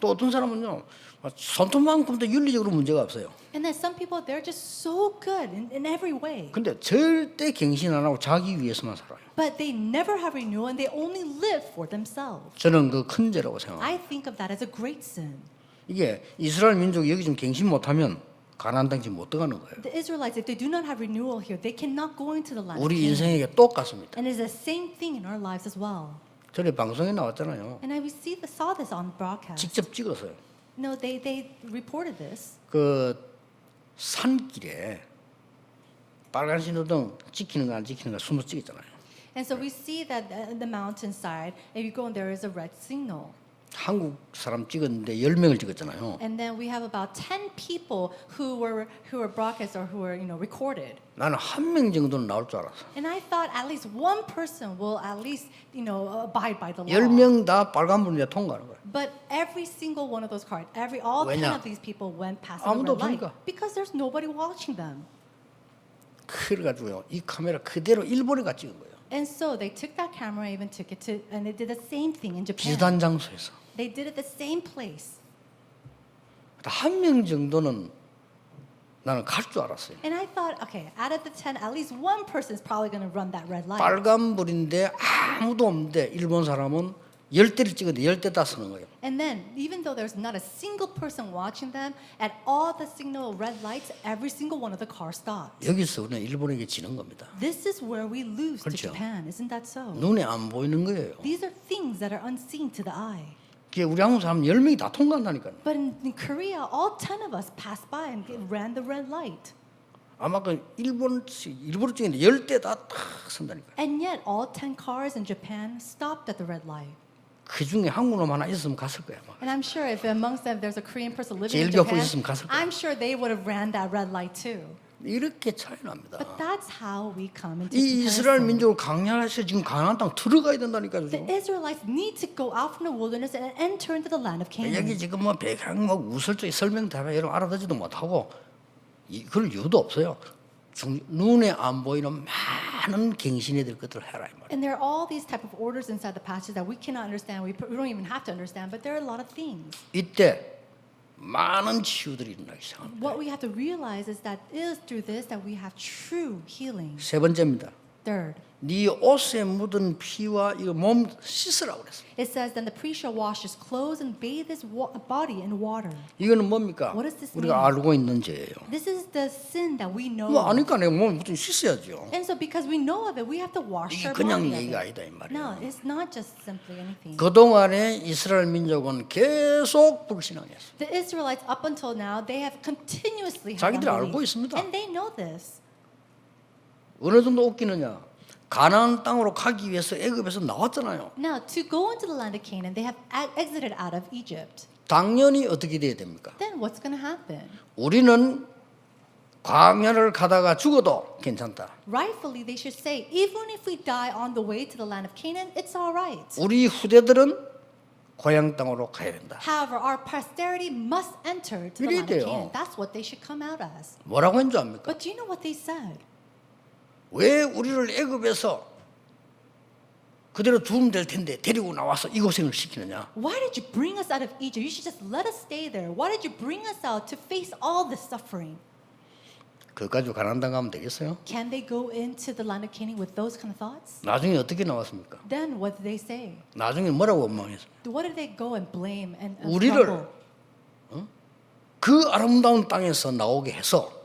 Speaker 1: 또 어떤 사람은요 손톱만큼도 윤리적으로 문제가 없어요.
Speaker 2: And then some people, they're just so good in every way.
Speaker 1: 근데 절대 갱신 안 하고 자기 위해서만 살아요.
Speaker 2: But they never have renewal and they only live for themselves.
Speaker 1: 저는 그 큰 죄라고 생각합니다.
Speaker 2: I think of that as a great sin.
Speaker 1: 이게 이스라엘 민족이 여기 좀 갱신 못하면 가나안 땅 지금 못 들어가는 거예요.
Speaker 2: The Israelites, if they do not have renewal here, they cannot go into the land of
Speaker 1: 우리
Speaker 2: Canaan.
Speaker 1: 인생에게 똑같습니다.
Speaker 2: And it's the same thing in our lives as well.
Speaker 1: 전에 방송에 나왔잖아요.
Speaker 2: And I saw this on broadcast.
Speaker 1: 직접 찍었어요.
Speaker 2: No, they reported this.
Speaker 1: 그 산길에 빨간 신호등 찍히는 거 안 찍히는 거 숨어 찍었잖아요.
Speaker 2: And so we see that in the mountainside, if you go and there is a red signal.
Speaker 1: 한국 사람 찍었는데 10명을 찍었잖아요.
Speaker 2: And then we have about 10 people who were broadcast or who were recorded.
Speaker 1: 나는 한 명 정도는 나올 줄 알았어.
Speaker 2: And I thought at least one person will at least abide by the law.
Speaker 1: 10명 다 빨간불인데 통과하는 거예요.
Speaker 2: But every single one of those cars, all 10
Speaker 1: 왜냐?
Speaker 2: of these people went past
Speaker 1: 아무도
Speaker 2: the red light
Speaker 1: 없으니까.
Speaker 2: because there's nobody watching them.
Speaker 1: 그래가지고요 이 카메라 그대로 일본에 가 찍은 거예요.
Speaker 2: And so they took that camera, even took it to, and they did the same thing in Japan.
Speaker 1: 비슷한 장소에서
Speaker 2: They did it the same place.
Speaker 1: 한 명 정도는 나는 갈 줄 알았어요.
Speaker 2: And I thought, okay, out of the 10, at least one person is probably going to run that red light.
Speaker 1: 빨간불인데 아무도 없는데 일본 사람은 10대를 찍었는데 10대 다 쓰는 거예요.
Speaker 2: And then, even though there's not a single person watching them, at all the signal red lights, every single one of the cars stopped.
Speaker 1: 여기서 우리는 일본에게 지는 겁니다.
Speaker 2: This is where we lose to
Speaker 1: 그렇죠.
Speaker 2: Japan, isn't that so?
Speaker 1: 눈에 안 보이는 거예요.
Speaker 2: These are things that are unseen to the eye.
Speaker 1: 그게 우리 한국 사람 10명이 다 통과한다니까요.
Speaker 2: But in Korea, all 10 of us passed by and ran the red light.
Speaker 1: 아마 그 일본 쪽인데 10대 다 탁 선다니까요.
Speaker 2: And yet, all 10 cars in Japan stopped at the red light.
Speaker 1: 그 중에 한국 놈 하나 있으면 갔을 거야. 아마.
Speaker 2: And I'm sure if amongst them there's a Korean person living in
Speaker 1: 제일 벽
Speaker 2: Japan,
Speaker 1: 있었으면 갔을 거야.
Speaker 2: I'm sure they would have ran that red light too.
Speaker 1: 이렇게 차이 납니다.
Speaker 2: But that's how we come into
Speaker 1: 이 이스라엘
Speaker 2: comparison.
Speaker 1: 민족을 강렬해서 지금 가나안 땅 들어가야 된다니까요.
Speaker 2: The
Speaker 1: 지금.
Speaker 2: Israelites need to go out from the wilderness and enter into the land of
Speaker 1: 여기
Speaker 2: Canaan.
Speaker 1: 지금 뭐 백향 뭐 우설적인 설명 다 여러분 알아듣지도 못하고 그럴 이유도 없어요. 눈에 안 보이는 많은 갱신이 될 것들을 해라 이 말이에요.
Speaker 2: And there are all these type of orders inside the passage that we cannot understand. We don't even have to understand, but there are a lot of things.
Speaker 1: 이때 많은 치유들이 일어나기 시작합니다.
Speaker 2: What we have to realize is that it is through this that we have true healing.
Speaker 1: 세 번째입니다.
Speaker 2: Third,
Speaker 1: 네 옷에 묻은 피와 이거 몸 씻으라고 그랬어요.
Speaker 2: it says, then the priest shall wash his clothes and bathe his body in water.
Speaker 1: 이거는 뭡니까?
Speaker 2: What does this
Speaker 1: 우리가
Speaker 2: mean?
Speaker 1: 알고 있는 죄예요.
Speaker 2: This is the sin that we know.
Speaker 1: 뭐 아니까 내가 몸 묻은 씻어야죠.
Speaker 2: And so because we know of it, we have to wash
Speaker 1: 이게
Speaker 2: our
Speaker 1: 그냥
Speaker 2: body of
Speaker 1: 얘기가
Speaker 2: it.
Speaker 1: 아니다 이 말이에요.
Speaker 2: No, it's not just simply anything.
Speaker 1: 그동안에 이스라엘 민족은 계속 불신앙했어요.
Speaker 2: The Israelites up until now, they have continuously had
Speaker 1: 자기들 알고
Speaker 2: unbelief.
Speaker 1: 있습니다.
Speaker 2: And they know this.
Speaker 1: 어느 정도 웃기느냐? 가나안 땅으로 가기 위해서 애굽에서 나왔잖아요.
Speaker 2: Now, to go into the land of Canaan, they have exited out of Egypt.
Speaker 1: 당연히 어떻게 돼야 됩니까?
Speaker 2: Then what's going to happen?
Speaker 1: 우리는 광야를 가다가 죽어도 괜찮다.
Speaker 2: Rightfully, they should say, even if we die on the way to the land of Canaan, it's all right.
Speaker 1: 우리 후대들은 고향 땅으로 가야 된다.
Speaker 2: However, our posterity must enter to the land of
Speaker 1: 이래야 돼요.
Speaker 2: Canaan. That's what they should come out as.
Speaker 1: 뭐라고 했는 줄 압니까?
Speaker 2: But do you know what they said?
Speaker 1: 왜 우리를 애굽에서 그대로 두면 될 텐데 데리고 나와서 이 고생을 시키느냐?
Speaker 2: Why did you bring us out of Egypt? You should just let us stay there. Why did you bring us out to face all this suffering?
Speaker 1: 그거 가지고 가나안 땅 가면 되겠어요?
Speaker 2: Can they go into the land of Canaan with those kind of thoughts?
Speaker 1: 나중에 어떻게 나왔습니까?
Speaker 2: Then what did they say?
Speaker 1: 나중에 뭐라고 원망했어요?
Speaker 2: What did they go and blame and
Speaker 1: 우리를
Speaker 2: grumble?
Speaker 1: 그 아름다운 땅에서 나오게 해서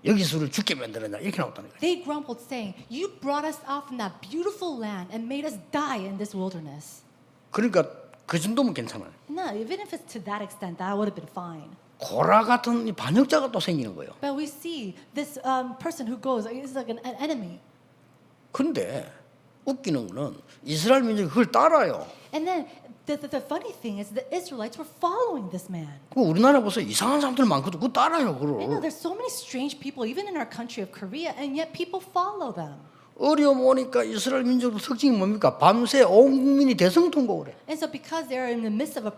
Speaker 1: 여기서 우리를 죽게 만들었냐 이렇게 나왔다는 거예요.
Speaker 2: They grumbled, saying, "You brought us out from that beautiful land and made us die in this wilderness."
Speaker 1: 그러니까 그 정도면 괜찮아요.
Speaker 2: No, even if it's to that extent, that would have been fine.
Speaker 1: 고라 같은 이 반역자가 또 생기는 거예요.
Speaker 2: But we see this person who goes is like an enemy.
Speaker 1: 근데 웃기는 거는 이스라엘 민족이 그걸 따라요.
Speaker 2: And then the funny thing is the Israelites were following this man.
Speaker 1: 그 우리나라 보서 이상한 사람들 많거든. 그거 따라요.
Speaker 2: I know
Speaker 1: 그걸.
Speaker 2: there's so many strange people even in our country of Korea, and yet people follow them.
Speaker 1: 어려움 오니까 이스라엘 민족의 특징이 뭡니까? 밤새 온 국민이 대성통곡을 해.
Speaker 2: And so because they're in the midst of a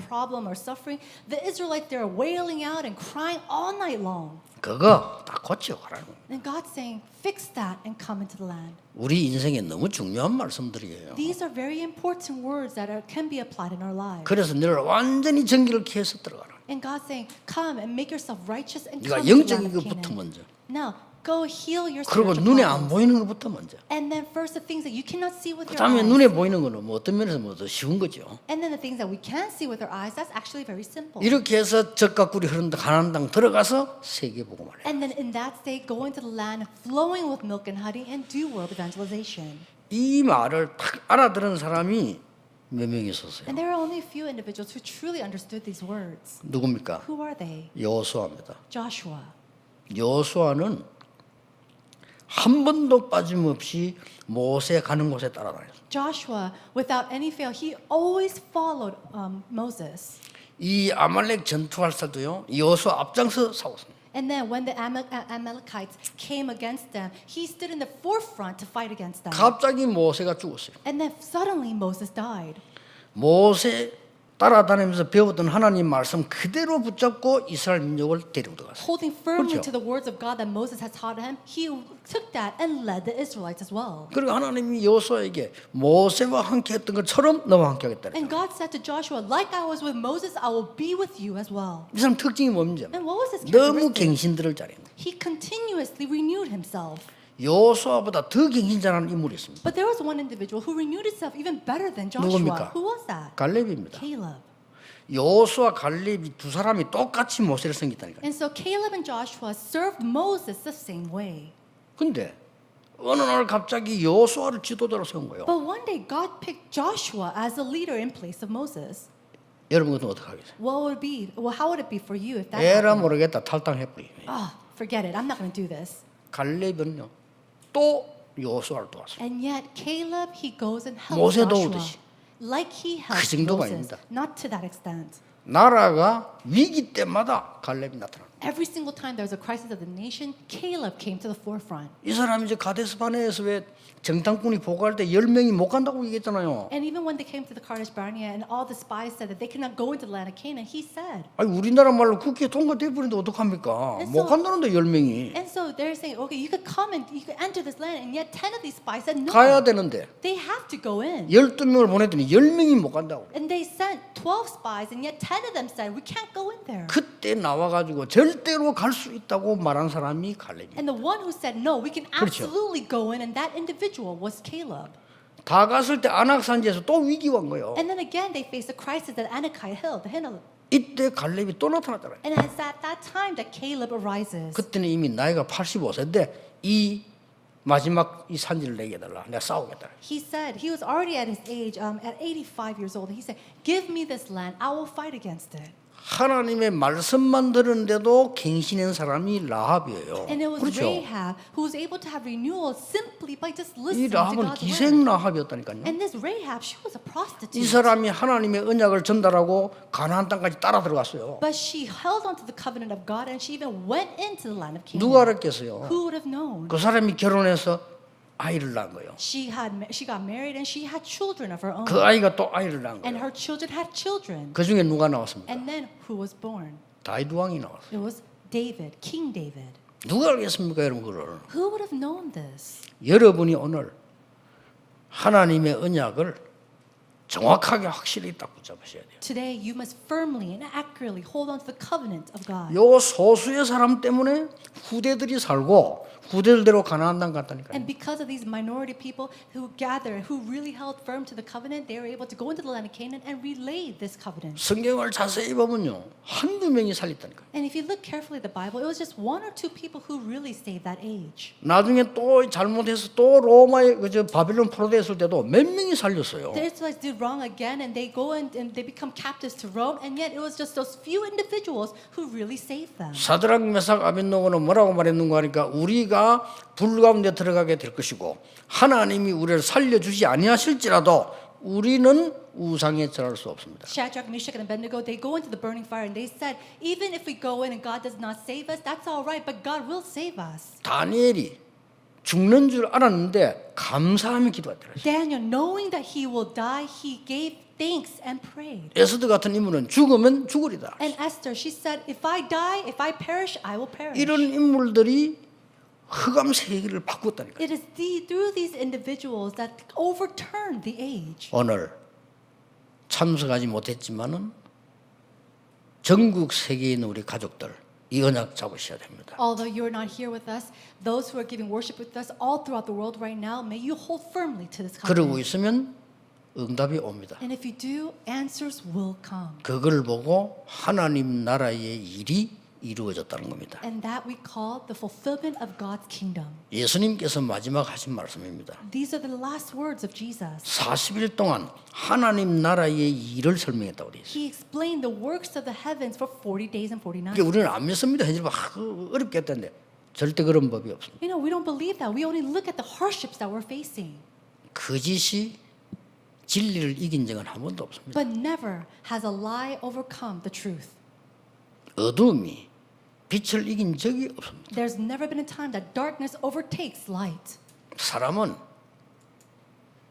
Speaker 2: problem or suffering, the Israelites, they're wailing out and crying all night long.
Speaker 1: 그거 다 고쳐가라는 거예요.
Speaker 2: And God's saying, fix that and come into the land.
Speaker 1: 우리 인생에 너무 중요한 말씀들이에요.
Speaker 2: These are very important words that can be applied in our lives.
Speaker 1: 그래서 너를 완전히 정기를 캐서 들어가라.
Speaker 2: And God's saying, come and make yourself righteous and
Speaker 1: 네가
Speaker 2: come to the
Speaker 1: 영적인
Speaker 2: land of
Speaker 1: 것부터
Speaker 2: Canaan.
Speaker 1: 먼저.
Speaker 2: Now, go heal your
Speaker 1: 그리고
Speaker 2: spiritual
Speaker 1: 눈에 안
Speaker 2: problems.
Speaker 1: 보이는 것부터 먼저.
Speaker 2: And then first the things that you cannot see with your
Speaker 1: 그다음에
Speaker 2: eyes.
Speaker 1: 눈에 보이는 거는 뭐 어떤 면에서 뭐 더 쉬운 거죠.
Speaker 2: And then the things that we can see with our eyes, that's actually very simple.
Speaker 1: 이렇게 해서 젖과 꿀이 흐르는 가나안 땅 들어가서 세계 복음을 해.
Speaker 2: And then in that state, go into the land flowing with milk and honey and do world evangelization.
Speaker 1: 이 말을 딱 알아들은 사람이 몇 명 있었어요.
Speaker 2: And there are only a few individuals who truly understood these words.
Speaker 1: 누굽니까?
Speaker 2: Who are they?
Speaker 1: 여호수아입니다.
Speaker 2: Joshua.
Speaker 1: 여호수아는 한 번도 빠짐없이 모세 가는 곳에 따라다녔어요.
Speaker 2: Joshua, without any fail, he always followed Moses.
Speaker 1: 이 아말렉 전투할 때도요. 여호수아 앞장서 싸웠습니다.
Speaker 2: And then when the Amalekites came against them, he stood in the forefront to fight against them.
Speaker 1: 갑자기 모세가 죽었어요.
Speaker 2: And then suddenly Moses died.
Speaker 1: 모세 따라다니면서 배웠던 하나님 말씀 그대로 붙잡고 이스라엘 민족을 데리고 들어갔어요.
Speaker 2: Holding firmly
Speaker 1: 그렇죠.
Speaker 2: to the words of God that Moses had taught him, he took that and led the Israelites as well.
Speaker 1: 그리고 하나님이 여호수아에게 모세와 함께 했던 것처럼 너와 함께 하겠다.
Speaker 2: And God said to Joshua, like I was with Moses, I will be with you as well.
Speaker 1: 이 사람 특징이 뭔지
Speaker 2: And what was his
Speaker 1: 너무
Speaker 2: characteristic?
Speaker 1: 갱신들을 잘했는 거예요.
Speaker 2: He continuously renewed himself.
Speaker 1: 여호수아보다 더 갱신 잘하는 인물이 있습니다.
Speaker 2: But there was one individual who renewed himself even better than Joshua.
Speaker 1: 누굽니까?
Speaker 2: Who was that?
Speaker 1: 갈렙입니다.
Speaker 2: Caleb.
Speaker 1: 여호수아 갈렙이 두 사람이 똑같이 모세를 섬겼다니까요.
Speaker 2: And so Caleb and Joshua served Moses the same way.
Speaker 1: 근데 어느 날 갑자기 여호수아를 지도자로 세운 거예요.
Speaker 2: But one day God picked Joshua as the leader in place of Moses.
Speaker 1: 여러분 같으면 어떻게 하겠어요?
Speaker 2: How would it be for you if that
Speaker 1: 에라
Speaker 2: happened?
Speaker 1: 모르겠다 탈당해버리.
Speaker 2: Oh, forget it. I'm not going to do this.
Speaker 1: 갈렙은요 또 여호수아를 도왔어요.
Speaker 2: And yet Caleb, he goes and helps
Speaker 1: 모세
Speaker 2: Joshua.
Speaker 1: 도우듯이.
Speaker 2: Like he helped
Speaker 1: 그 정도가
Speaker 2: Moses.
Speaker 1: 아닙니다.
Speaker 2: Not to that extent.
Speaker 1: 나라가 위기 때마다 갈렙이 나타납니다.
Speaker 2: Every single time there was a crisis of the nation, Caleb came to the forefront.
Speaker 1: 이 사람이 이제 가데스바네에서 왜 정탐꾼이 보고할 때 10명이 못 간다고 얘기했잖아요.
Speaker 2: And even when they came to the Kadesh Barnea and all the spies said that they could not go into the land of Canaan, he said.
Speaker 1: 아니 우리나라 말로 국회에 통과돼 버리는데 어떡합니까? 못 간다는데 10명이.
Speaker 2: And so they're saying, okay, you could come and you could enter this land, and yet 10 of these spies said no.
Speaker 1: 가야 되는데
Speaker 2: They have to go in.
Speaker 1: 12명을 보냈더니 10명이 못 간다고.
Speaker 2: And they sent 12 spies, and yet 10 of them said, we can't go in there.
Speaker 1: 그때 나와가지고 절대로 갈 수 있다고 말한 사람이 갈렙이에요.
Speaker 2: And the one who said no, we can
Speaker 1: 그렇죠.
Speaker 2: absolutely go in, and that individual was Caleb.
Speaker 1: 다 갔을 때 안악산지에서 또 위기가 온 거예요.
Speaker 2: And then again, they faced a crisis at Anakai Hill, the Hinnom.
Speaker 1: 이때 갈렙이 또 나타났잖아요.
Speaker 2: And it's at that time that Caleb arises.
Speaker 1: 그때는 이미 나이가 85세인데 이 마지막 이 산지를 내게 해달라. 내가 싸우겠다.
Speaker 2: He said, he was already at his age, at 85 years old. He said, give me this land, I will fight against it.
Speaker 1: 하나님의 말씀만 들었는데도 갱신한 사람이 라합이에요.
Speaker 2: And it was
Speaker 1: 그렇죠?
Speaker 2: Rahab who was able to have renewal simply by just
Speaker 1: 이
Speaker 2: listening to
Speaker 1: 라합은
Speaker 2: God's
Speaker 1: 기생
Speaker 2: word.
Speaker 1: 라합이었다니까요.
Speaker 2: And this Rahab, she was a
Speaker 1: 이
Speaker 2: prostitute.
Speaker 1: 사람이 하나님의 언약을 전달하고 가나안 땅까지 따라 들어갔어요.
Speaker 2: But she held on to the covenant of God and she even went into the land of Canaan.
Speaker 1: 누가 알았겠어요?
Speaker 2: Who would have known?
Speaker 1: 그 사람이 결혼해서 아이를 낳은 거예요.
Speaker 2: She got married and she had children of her own.
Speaker 1: 그 아이가 또 아이를 낳은
Speaker 2: And
Speaker 1: 거예요.
Speaker 2: her children had children.
Speaker 1: 그 중에 누가 나왔습니까?
Speaker 2: And then who was born?
Speaker 1: 다윗 왕이 나왔어요.
Speaker 2: It was David, King David.
Speaker 1: 누가 알겠습니까, 여러분 그걸?
Speaker 2: Who would have known this?
Speaker 1: 여러분이 오늘 하나님의 언약을 정확하게 확실히 딱 붙잡으셔야 돼요.
Speaker 2: Today you must firmly and accurately hold on to the covenant of God.
Speaker 1: 요 소수의 사람 때문에 후대들이 살고 후대들대로 가나안 땅 갔다니까요.
Speaker 2: And because of these minority people who gathered, who really held firm to the covenant, they were able to go into the land of Canaan and relay this covenant.
Speaker 1: 성경을 자세히 보면요, 한두 명이 살렸다니까요.
Speaker 2: And if you look carefully at the Bible, it was just one or two people who really saved that age.
Speaker 1: 나중에 또 잘못해서 또 로마에 그저 바빌론 포로되었을 때도 몇 명이 살렸어요.
Speaker 2: The Israelites did wrong again, and they go and they become captives to Rome, and yet it was just those few individuals who really saved them.
Speaker 1: 사드락 메삭 아벳노고는 뭐라고 말했는가 하니까 우리가 불 가운데 들어가게 될 것이고 하나님이 우리를 살려주지 아니하실지라도 우리는 우상에 절할 수 없습니다.
Speaker 2: Shadrach, Meshach, and Abednego, they go into the burning fire, and they said, even if we go in and God does not save us, that's all right, but God will save us.
Speaker 1: 다니엘이 죽는 줄 알았는데 감사하며 기도했더라.
Speaker 2: Daniel, knowing that he will die, he gave thanks and prayed.
Speaker 1: 에스더 같은 인물은 죽으면 죽으리다.
Speaker 2: And Esther, she said, if I die, if I perish, I will perish.
Speaker 1: 이런 인물들이 흑암 세계를 바꿨다니까.
Speaker 2: It is through these individuals that overturned the age.
Speaker 1: 오늘 참석하지 못했지만은 전국 세계에 있는 우리 가족들 이 언약 잡으셔야 됩니다.
Speaker 2: Although you're not here with us, those who are giving worship with us all throughout the world right now, may you hold firmly to this
Speaker 1: 그러고
Speaker 2: covenant.
Speaker 1: 있으면 응답이 옵니다.
Speaker 2: And if you do, answers will come.
Speaker 1: 그걸 보고 하나님 나라의 일이 이루어졌다는 겁니다.
Speaker 2: And that we call the fulfillment of God's kingdom.
Speaker 1: 예수님께서 마지막 하신 말씀입니다.
Speaker 2: These are the last words of Jesus.
Speaker 1: 40일 동안 하나님 나라의 일을 설명했다고 되어 있어요.
Speaker 2: He explained the works of the heavens for 40 days and 40
Speaker 1: 그러니까
Speaker 2: nights.
Speaker 1: 우리는 안 믿습니다. 현실 어렵겠다는데 절대 그런 법이 없습니다.
Speaker 2: You know, we don't believe that. We only look at the hardships that we're facing.
Speaker 1: 거짓이 진리를 이긴 적은 한 번도 없습니다.
Speaker 2: But never has a lie overcome the truth.
Speaker 1: 어둠이 빛을 이긴 적이 없습니다.
Speaker 2: There's never been a time that darkness overtakes light.
Speaker 1: 사람은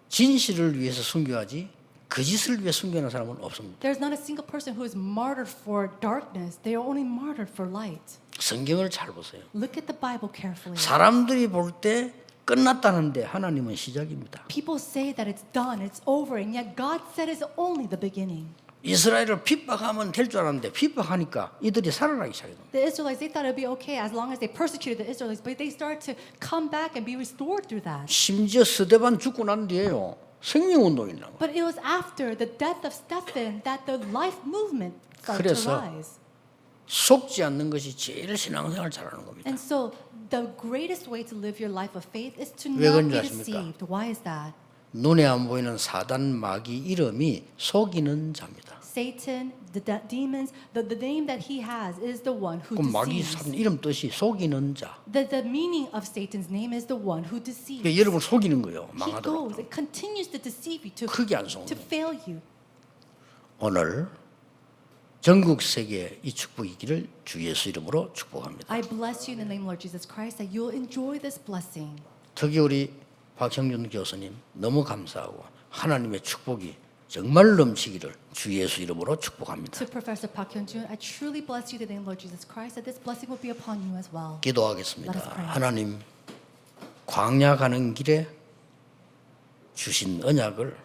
Speaker 1: 진실을 위해서 순교하지 거짓을 위해 순교하는 사람은 없습니다.
Speaker 2: There's not a single person who is martyred for darkness. They are only martyred for light.
Speaker 1: 성경을 잘 보세요.
Speaker 2: Look at the Bible carefully.
Speaker 1: 사람들이 볼 때 끝났다는데 하나님은 시작입니다.
Speaker 2: People say that it's done, it's over, and yet God said it's only the beginning.
Speaker 1: 이스라엘을 핍박하면 될 줄 알았는데 핍박하니까 이들이 살아나기 시작했습니다.
Speaker 2: The Israelites, they thought it would be okay as long as they persecuted the Israelites, but they started to come back and be restored through that.
Speaker 1: 심지어 스데반 죽고 난 뒤에요. 생명운동이 일어난 거예요.
Speaker 2: But it was after the death of Stephen that the life movement started to
Speaker 1: 그래서
Speaker 2: rise.
Speaker 1: 속지 않는 것이 제일 신앙생활 잘하는 겁니다.
Speaker 2: And so The greatest way to live your life of faith is to
Speaker 1: 왜
Speaker 2: not
Speaker 1: 그런지
Speaker 2: be
Speaker 1: 아십니까?
Speaker 2: deceived. Why is that?
Speaker 1: 눈에 안 보이는 사단 마귀 이름이 속이는 자입니다.
Speaker 2: Satan, the demons, the name that he has is the one who
Speaker 1: 그 마귀
Speaker 2: deceives.
Speaker 1: 사단 이름 뜻이 속이는 자.
Speaker 2: The meaning of Satan's name is the one who deceives.
Speaker 1: 그러니까 여러분 속이는 거예요.
Speaker 2: He
Speaker 1: 망하도록.
Speaker 2: goes, it continues to deceive you,
Speaker 1: 크게 안
Speaker 2: to
Speaker 1: 속는.
Speaker 2: fail you.
Speaker 1: 오늘 전국 세계에 이 축복이기를 주 예수 이름으로 축복합니다.
Speaker 2: I bless you in the name of Lord Jesus Christ that you'll enjoy this blessing.
Speaker 1: 특히 우리 박형준 교수님 너무 감사하고 하나님의 축복이 정말 넘치기를 주 예수 이름으로 축복합니다.
Speaker 2: To Professor Park Hyun-jun, I truly bless you in the name of Lord Jesus Christ that this blessing will be upon you as well.
Speaker 1: 기도하겠습니다.
Speaker 2: Let us pray.
Speaker 1: 하나님 광야 가는 길에 주신 언약을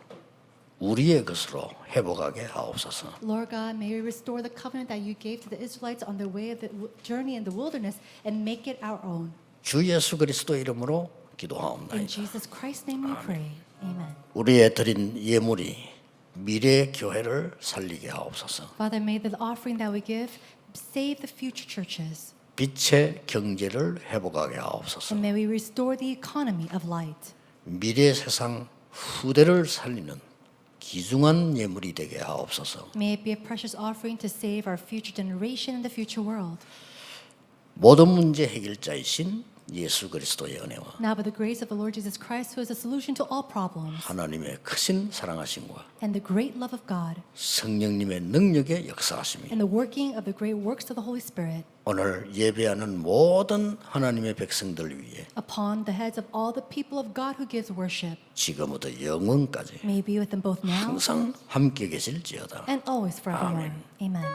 Speaker 1: 우리의 것으로 회복하게 하옵소서.
Speaker 2: Lord God, may we restore the covenant that you gave to the Israelites on their way of the journey in the wilderness and make it our own.
Speaker 1: 주 예수 그리스도 이름으로
Speaker 2: In
Speaker 1: 기도하옵나이다.
Speaker 2: Jesus Christ's name we pray. Amen.
Speaker 1: 우리의 드린 예물이 미래 교회를 살리게 하옵소서.
Speaker 2: Father, may the offering that we give save the future churches.
Speaker 1: 빛의 경제를 회복하게 하옵소서.
Speaker 2: And may we restore the economy of light.
Speaker 1: 미래 세상 후대를 살리는 귀중한 예물이 되게 하옵소서.
Speaker 2: May it be a precious offering to save our future generation and the future world.
Speaker 1: 모든 문제 해결자이신 예수 그리스도의 은혜와
Speaker 2: Now, by the grace of the Lord Jesus Christ, who is the solution to all problems,
Speaker 1: 하나님의 크신 사랑하심과
Speaker 2: and the great love of God,
Speaker 1: 성령님의 능력의 역사하심이
Speaker 2: and the working of the great works of the Holy Spirit,
Speaker 1: 오늘 예배하는 모든 하나님의 백성들 위해
Speaker 2: upon the heads of all the people of God who gives worship,
Speaker 1: 지금부터 영원까지
Speaker 2: may be with them both now
Speaker 1: 항상 함께 계실지어다.
Speaker 2: and always forevermore. Amen.